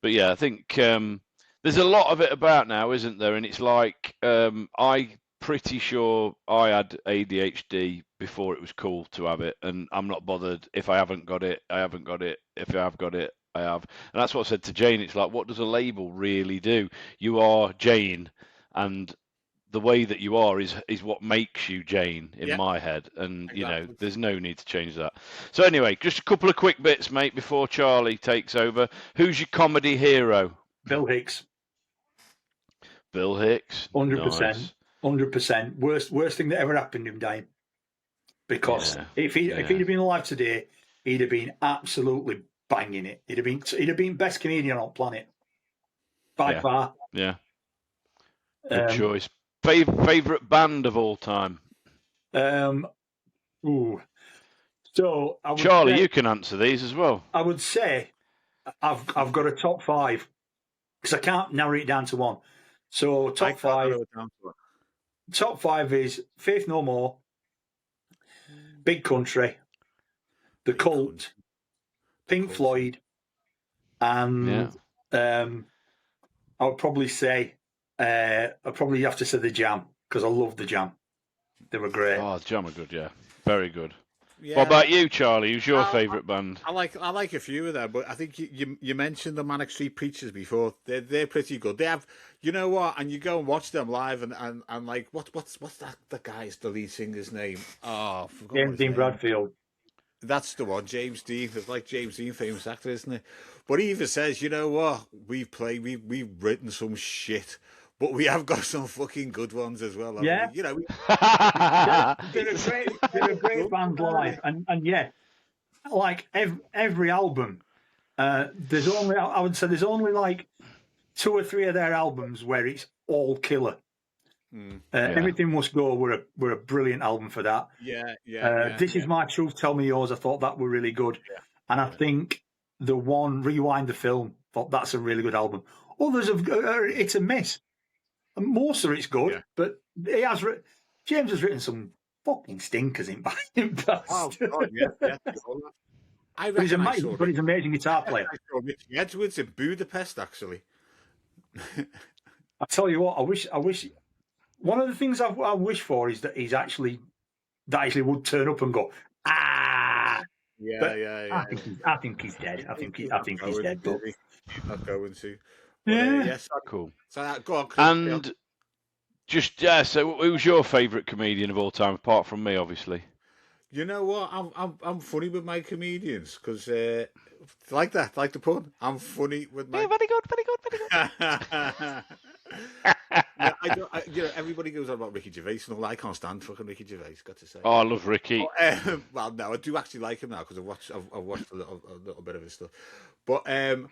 yeah, I think there's a lot of it about now, isn't there? And it's like I'm pretty sure I had ADHD before it was cool to have it, and I'm not bothered if I haven't got it. I haven't got it. If I have got it, I have. And that's what I said to Jane. It's like, what does a label really do? You are Jane, and the way that you are is what makes you Jane in my head. And Exactly. there's no need to change that. So anyway, just a couple of quick bits, mate, before Charlie takes over. Who's your comedy hero? Bill Hicks. Bill Hicks. 100%. Nice. 100%. Worst thing that ever happened to him, dying. Because if he'd have been alive today, he'd have been absolutely banging it. He'd have been best comedian on planet by far. Yeah. Good choice. Favorite band of all time? So Charlie, you can answer these as well. I would say I've got a top 5 because I can't narrow it down to one. So top 5. Top 5 is Faith No More, Big Country, The Cult, Pink Floyd, and I would probably say I'd probably have to say The Jam because I love The Jam. They were great. Oh, The Jam are good, yeah, very good. Yeah. What about you, Charlie? Who's your favourite band? I like a few of them, but I think you mentioned the Manic Street Preachers before. They're pretty good. They have, you know what? And you go and watch them live, and like what's that? The guy's the lead singer's name? Oh, I forgot James Dean Bradfield. That's the one, James Dean. It's like James Dean, famous actor, isn't it? But he even says, you know what? We've written some shit, but we have got some fucking good ones as well. Yeah. You know, they're a great band live, and yeah, like every album. There's only like 2 or 3 of their albums where it's all killer. Everything Must Go were a brilliant album for that. This Is My Truth, Tell Me Yours. I thought that were really good, and I think the one Rewind the Film. Thought that's a really good album. Others have it's a miss. And most of it's good, but James has written some fucking stinkers in past. Oh God, yeah. But he's an amazing guitar player. I saw Richie Edwards in Budapest, actually. I tell you what, I wish. One of the things I wish for is that that actually would turn up and go, ah. Yeah. I think he's dead. I think he's dead. But he's not going to. Yeah. Yes, cool. So go on, Chris, and just so who's your favourite comedian of all time, apart from me, obviously? You know what? I'm funny with my comedians because like the pun. I'm funny with my. Yeah, very good. Everybody goes on about Ricky Gervais and all. I can't stand fucking Ricky Gervais. Got to say. Oh, I love Ricky. Well, no, I do actually like him now because I've watched a little bit of his stuff. But I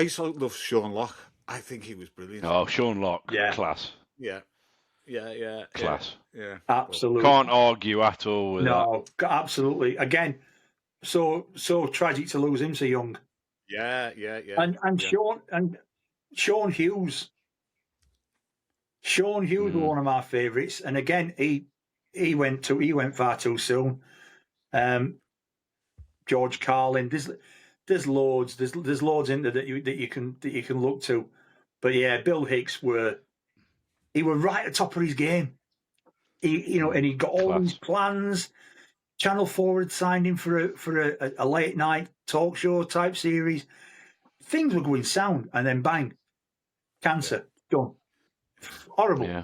used to love Sean Locke. I think he was brilliant. Oh, Sean Locke, class. Yeah. Class. Yeah. Absolutely. Can't argue at all with that. No, absolutely. Again, so tragic to lose him so young. Yeah. And Sean Hughes. Sean Hughes was one of my favourites, and again, he went far too soon. George Carlin. There's loads. There's loads in there that you can look to, but yeah, Bill Hicks he were right at the top of his game. And he got all these plans. Channel 4 had signed him for a late night talk show type series. things were going sound, and then bang, cancer, done. Horrible. Yeah.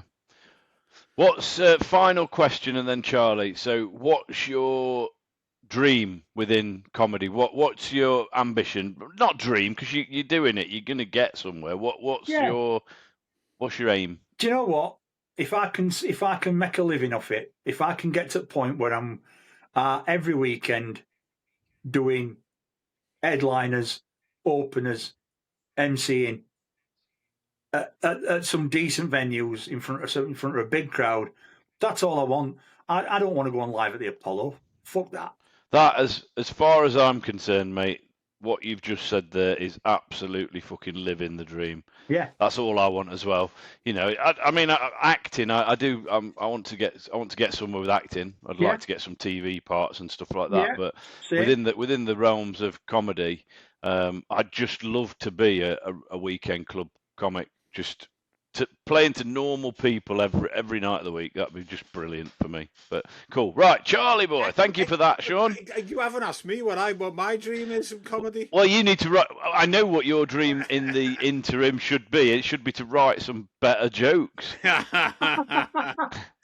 What's final question, and then Charlie? So, what's your dream within comedy? What's your ambition? Not dream, because you're doing it. You're going to get somewhere. What's your aim? Do you know what? If I can make a living off it, if I can get to the point where I'm every weekend doing headliners, openers, MCing at some decent venues in front of a big crowd, that's all I want. I don't want to go on live at the Apollo. Fuck that. That, as far as I'm concerned, mate, what you've just said there is absolutely fucking living the dream. Yeah, that's all I want as well. You know, I mean, acting. I do. I want to get somewhere with acting. I'd like to get some TV parts and stuff like that. But within the realms of comedy, I'd just love to be a weekend club comic, just playing to normal people every night of the week. That'd be just brilliant for me. But cool, right, Charlie boy, thank you for that, Sean. You haven't asked me what my dream is in comedy. Well, you need to write. I know what your dream in the interim should be. It should be to write some better jokes.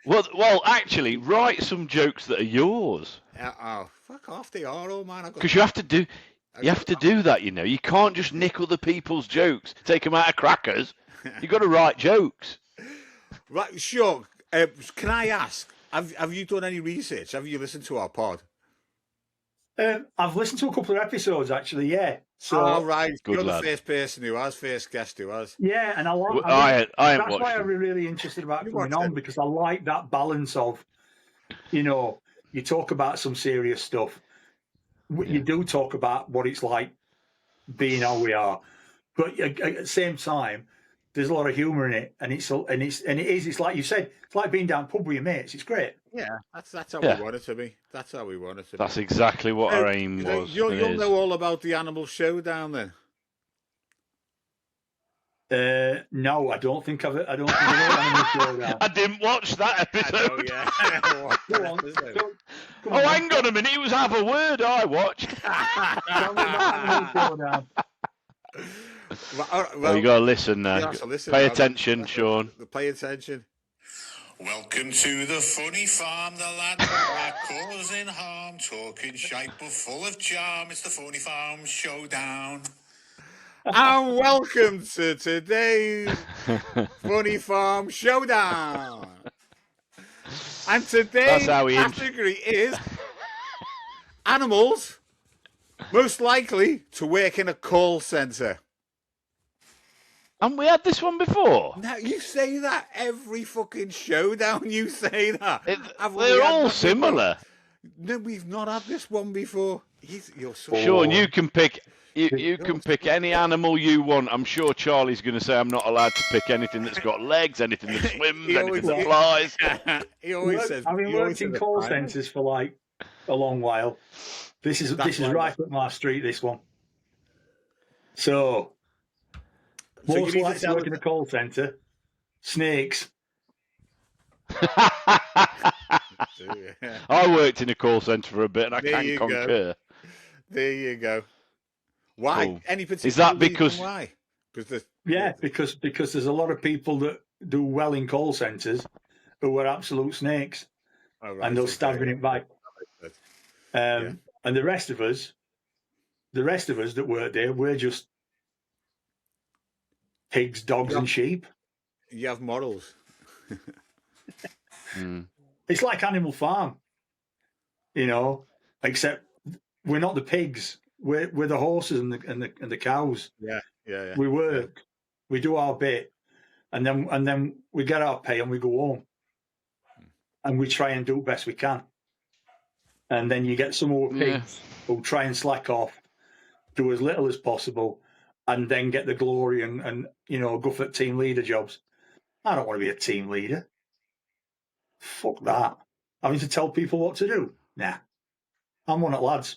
well, actually, write some jokes that are yours. Oh, fuck off! They are, old man. Because you have to do. You have to do that, you know. You can't just nick other people's jokes, take them out of crackers. You've got to write jokes. Right, sure. Can I ask, have you done any research? Have you listened to our pod? I've listened to a couple of episodes, actually, yeah. So, right. Good You're lad. the first person who has, first guest who has. Yeah, and I that's why I'm really interested about coming on, because I like that balance of, you know, you talk about some serious stuff. You do talk about what it's like being how we are, but at the same time, there's a lot of humour in it, and it's like you said, it's like being down pub with your mates. It's great. Yeah, that's how we want it to be. That's how we want it to be. That's exactly what our aim was. You'll know all about the Animal Showdown then. No, I don't think I know Animal Showdown. I didn't watch that episode. Go on. Hang on a minute. It was Have a Word I watched. Tell me about Animal Showdown. Well, you got to listen now. Pay attention, Sean. Pay attention. Welcome to the Funny Farm, the lads are causing harm, talking shite but full of charm. It's the Funny Farm Showdown. And welcome to today's Funny Farm Showdown. And today's category is animals most likely to work in a call centre. And we had this one before. Now, you say that every fucking showdown, you say that. They're all similar. No, we've not had this one before. You're so Sean, you can pick. You can pick any animal you want. I'm sure Charlie's going to say I'm not allowed to pick anything that's got legs, anything that swims, anything that flies. He always says. I've been working in call centres for like a long while. This is right up my street. This one. So most likely to work in a call centre, snakes. I worked in a call centre for a bit, and I can concur. There you go. Why? Cool. Any particular Is that because? Reason why? Because there's a lot of people that do well in call centres who are absolute snakes, and they'll stabbing it back. And the rest of us that work there, we're just pigs, dogs, and sheep. You have morals. It's like Animal Farm, you know, except we're not the pigs. We're the horses and the cows. Yeah. We work, we do our bit, and then we get our pay and we go home, and we try and do the best we can. And then you get some more pigs who try and slack off, do as little as possible, and then get the glory and you know, go for team leader jobs. I don't want to be a team leader. Fuck that. Having to tell people what to do. Nah. I'm one of the lads.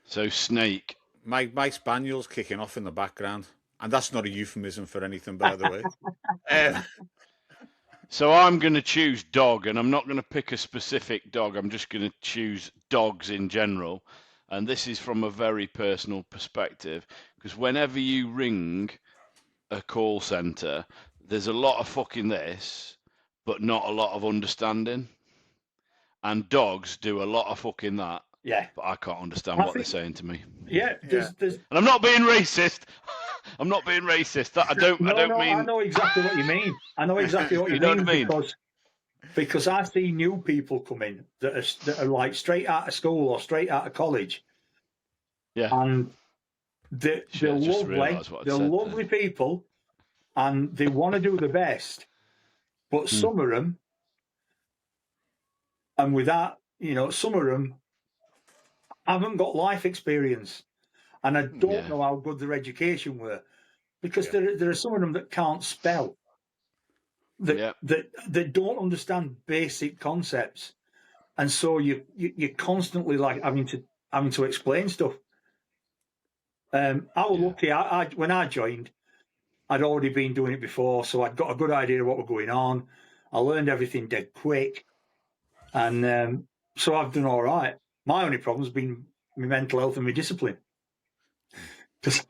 So snake. My spaniel's kicking off in the background. And that's not a euphemism for anything, by the way. So I'm going to choose dog, and I'm not going to pick a specific dog. I'm just going to choose dogs in general. and this is from a very personal perspective, because whenever you ring a call centre, there's a lot of fucking this, but not a lot of understanding. And dogs do a lot of fucking that. Yeah. But I can't understand I what they're think- saying to me. Yeah, there's And I'm not being racist. I'm not being racist. That I don't mean. I know exactly what you mean. I know exactly what you, You know mean, what I mean? because I see new people come in that are like straight out of school or straight out of college. Yeah. And they're Shit, I just lovely. realised what I'd They're said lovely people, and they want to do the best. But some of them, and with that, some of them haven't got life experience, and I don't know how good their education were, because there are some of them that can't spell, that don't understand basic concepts, and so you're constantly like having to explain stuff. I was lucky. I when I joined, I'd already been doing it before, so I'd got a good idea of what was going on. I learned everything dead quick, and so I've done all right. My only problem's been my mental health and my discipline, because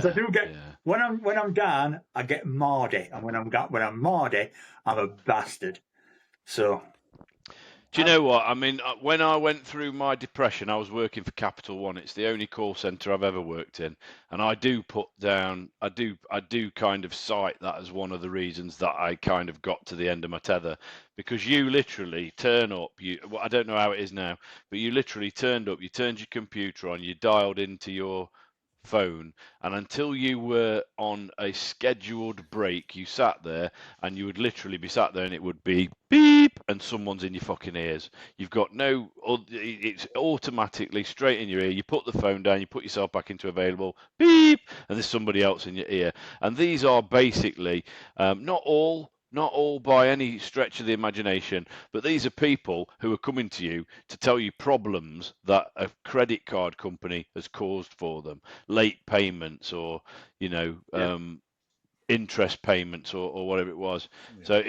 I do get when I'm down, I get mardy, and when I'm mardy, I'm a bastard. So. Do you know what? I mean, when I went through my depression, I was working for Capital One. It's the only call centre I've ever worked in, and I do put down, I do kind of cite that as one of the reasons that I kind of got to the end of my tether, because you literally turn up. Well, I don't know how it is now, but you literally turned up. You turned your computer on. You dialed into your phone, and until you were on a scheduled break, you sat there, and you would literally be sat there, and it would be beep, and someone's in your fucking ears. You've got it's automatically straight in your ear. You put the phone down, you put yourself back into available, beep, and there's somebody else in your ear. And these are basically not all by any stretch of the imagination, but these are people who are coming to you to tell you problems that a credit card company has caused for them, late payments or, interest payments or whatever it was. Yeah. So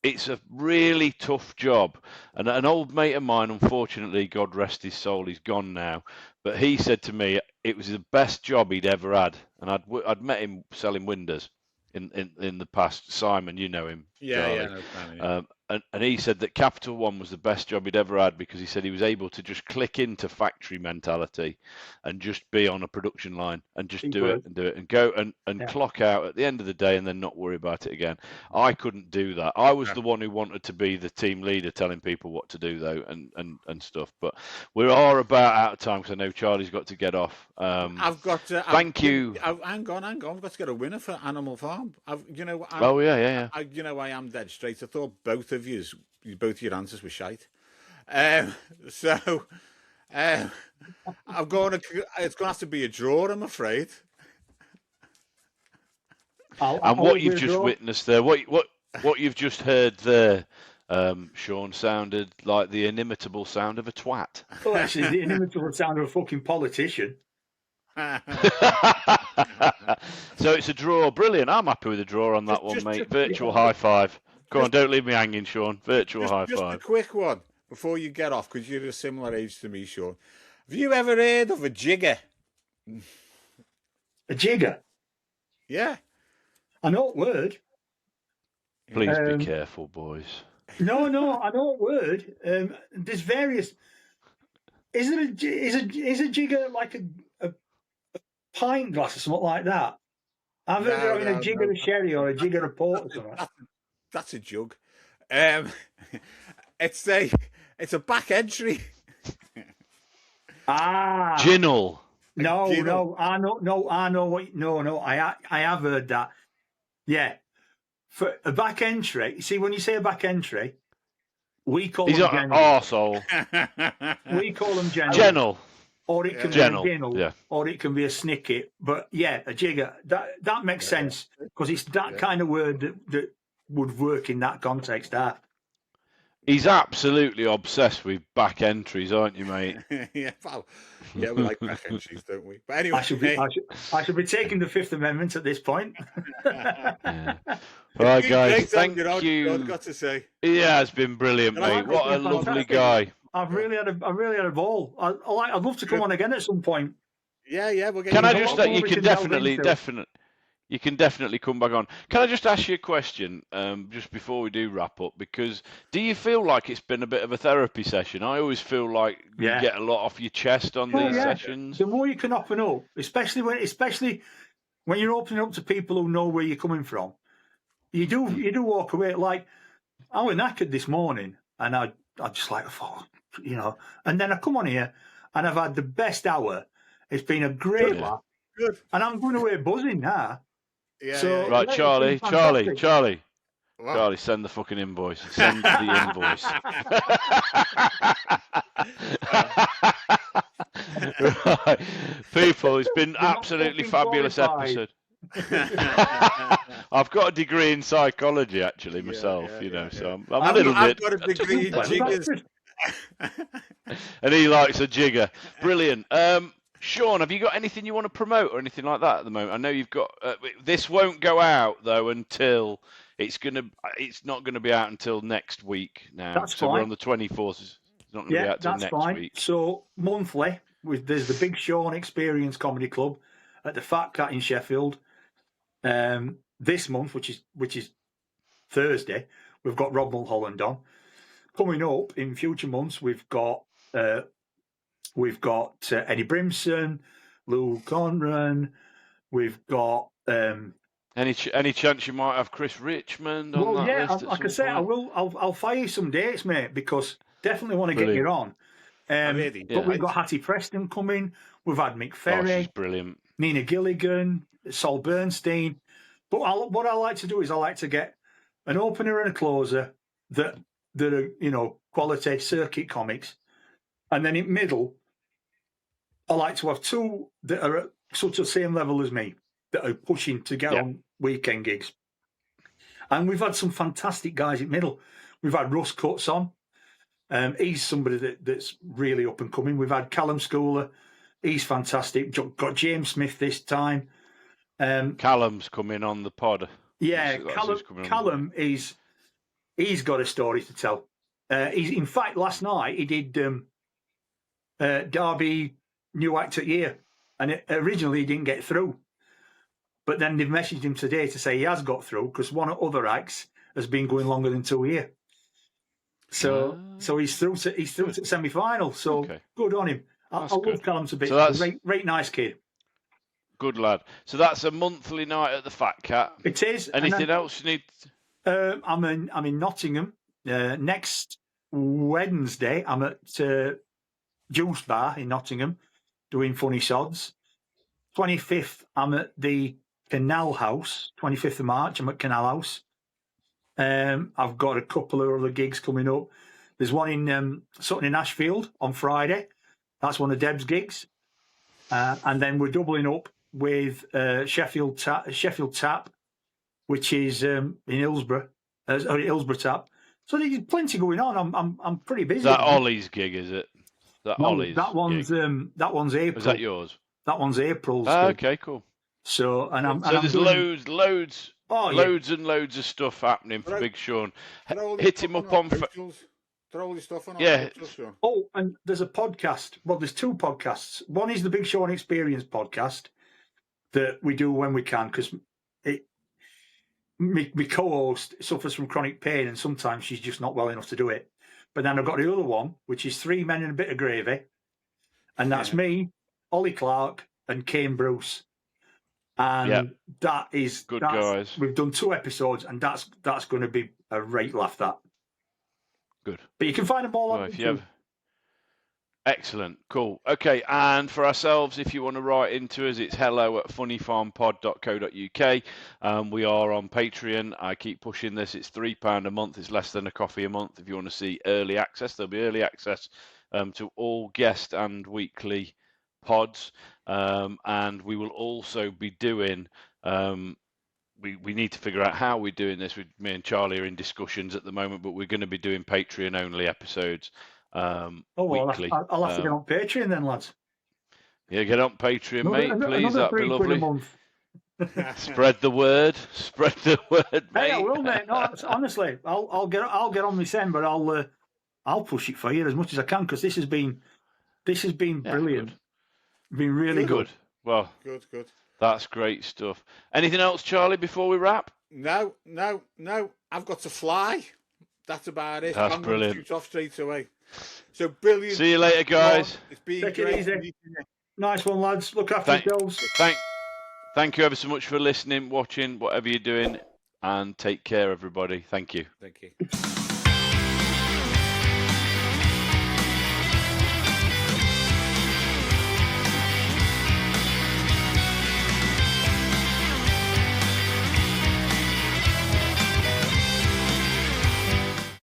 it's a really tough job. And an old mate of mine, unfortunately, God rest his soul, he's gone now, but he said to me it was the best job he'd ever had. And I'd met him selling windows in the past. Simon, you know him. Charlie. And he said that Capital One was the best job he'd ever had, because he said he was able to just click into factory mentality and just be on a production line and just do it and go and clock out at the end of the day and then not worry about it again. I couldn't do that. I was the one who wanted to be the team leader, telling people what to do though and stuff. But we are about out of time, because I know Charlie's got to get off. I've got to. Thank you. Hang on. I've got to get a winner for Animal Farm. I am dead straight. I thought both of your answers were shite. So it's going to have to be a draw, I'm afraid. And what you've just witnessed there, what you've just heard there, Shaun, sounded like the inimitable sound of a twat. Well, actually, the inimitable sound of a fucking politician. So it's a draw. Brilliant. I'm happy with a draw on that one, mate. Virtual high five. Go on, don't leave me hanging, Shaun. Virtual high five. Just a quick one before you get off, because you're a similar age to me, Shaun. Have you ever heard of a jigger? A jigger? Yeah. I know a word. Please be careful, boys. No, I know a word. There's various. Is a jigger like a pint glass or something like that? I've heard of a jigger of sherry or a jigger of port or something. That's a jug. It's a back entry. Ginnel. No. I know what. No. I have heard that. Yeah, for a back entry. You see, when you say a back entry, we call them general. Arsehole. We call them general. General. Or it can be a ginnel, or it can be a snicket. But yeah, a jigger. That makes sense, because it's that kind of word that would work in that context. He's absolutely obsessed with back entries, aren't you, mate? Yeah, we like back entries, don't we? But anyway, I should be taking the Fifth Amendment at this point. Yeah. All right, guys. Thank you. I've got to say. Yeah, it's been brilliant, mate. What a lovely guy. I've really had a ball. I'd love to come on again at some point. Yeah, we'll get Can you I on. just? What You we can can delve into. You can definitely come back on. Can I just ask you a question, just before we do wrap up? Because do you feel like it's been a bit of a therapy session? I always feel like you Yeah. get a lot off your chest on Oh, these yeah. sessions. The more you can open up, especially when you're opening up to people who know where you're coming from, you do walk away. Like I was knackered this morning, and I just like, oh, and then I come on here, and I've had the best hour. It's been a great laugh, Good. and I'm going away buzzing now. Yeah, So, yeah. Right, it's been Charlie, fantastic. Wow. Charlie, send the fucking invoice. Send the invoice. Right. People, it's been You're not absolutely fucking fabulous qualified. episode. I've got a degree in psychology, actually, myself, so I'm a little I've bit. got a degree in Well, jiggers. that's And he likes a jigger. Brilliant. Shaun, have you got anything you want to promote or anything like that at the moment? I know you've got. This won't go out though until it's not gonna be out until next week now. That's so we're fine. on the 24th. It's not gonna be out till that's next fine. week. So monthly, there's the Big Shaun Experience Comedy Club at the Fat Cat in Sheffield. This month, which is Thursday, we've got Rob Mulholland on. Coming up in future months, we've got Eddie Brimson, Lou Conran. We've got any chance you might have Chris Richmond on that list? Like I say, I will. I'll fire you some dates, mate, because definitely want to get you on. But we've got Hattie Preston coming. We've had Mick Ferry. Oh, she's brilliant. Nina Gilligan, Sol Bernstein. But what I like to do is I like to get an opener and a closer that are quality circuit comics, and then in middle, I like to have two that are at such the same level as me that are pushing to get on weekend gigs. And we've had some fantastic guys in middle. We've had Russ Cuts on. He's somebody that's really up and coming. We've had Callum Schooler. He's fantastic. Got James Smith this time. Callum's coming on the pod. Yeah, Callum he's got a story to tell. In fact, last night he did Derby New Actor Year, and originally he didn't get through. But then they've messaged him today to say he has got through because one of other acts has been going longer than 2 years. So he's through to semi-final. So good on him. I love Callum to bits. So great nice kid. Good lad. So that's a monthly night at the Fat Cat. It is. Anything else you need? I'm in Nottingham next Wednesday. I'm at Juice Bar in Nottingham doing Funny Sods. 25th, I'm at the Canal House. 25th of March, I'm at Canal House. I've got a couple of other gigs coming up. There's one in Sutton in Ashfield on Friday. That's one of Deb's gigs. And then we're doubling up with Sheffield Tap, which is in Hillsborough Tap. So there's plenty going on. I'm pretty busy. Is that Ollie's gig, is it? Ollie's that one's gig? That one's April. Is that yours? That one's April's. Okay, cool. So there's loads and loads of stuff happening for Big Shaun. Hit him up on. Throw all your stuff on. Socials. Oh, and there's a podcast. Well, there's two podcasts. One is the Big Shaun Experience podcast that we do when we can because my co-host suffers from chronic pain and sometimes she's just not well enough to do it. But then I've got the other one, which is 3 Men and a Bit of Gravy, and that's me, Ollie Clark, and Kane Bruce. And that is good, guys. We've done 2 episodes, and that's going to be a right laugh. That good. But you can find them all on YouTube. Excellent, cool. Okay, and for ourselves, if you want to write into us, it's hello@funnyfarmpod.co.uk. We are on Patreon. I keep pushing this. It's £3 a month. It's less than a coffee a month. If you want to see early access, there'll be early access to all guest and weekly pods. And we will also be doing... We need to figure out how we're doing this. Me and Charlie are in discussions at the moment, but we're going to be doing Patreon-only episodes. Weekly. I'll have to get on Patreon then, lads. Yeah, get on Patreon, mate. Please, that'd be lovely. Spread the word. Spread the word, mate. Hey, I will, mate. No, honestly, I'll get on my send, but I'll I'll push it for you as much as I can because this has been brilliant. Been really good. Well, Good. that's great stuff. Anything else, Charlie, before we wrap? No. I've got to fly. That's about it. That's I'm going to brilliant. shoot off straight away. So brilliant. See you later, guys. It's been Take it great. easy. Nice one, lads. Look after yourselves. Thank you ever so much for listening, watching, whatever you're doing, and take care, everybody. Thank you. Thank you.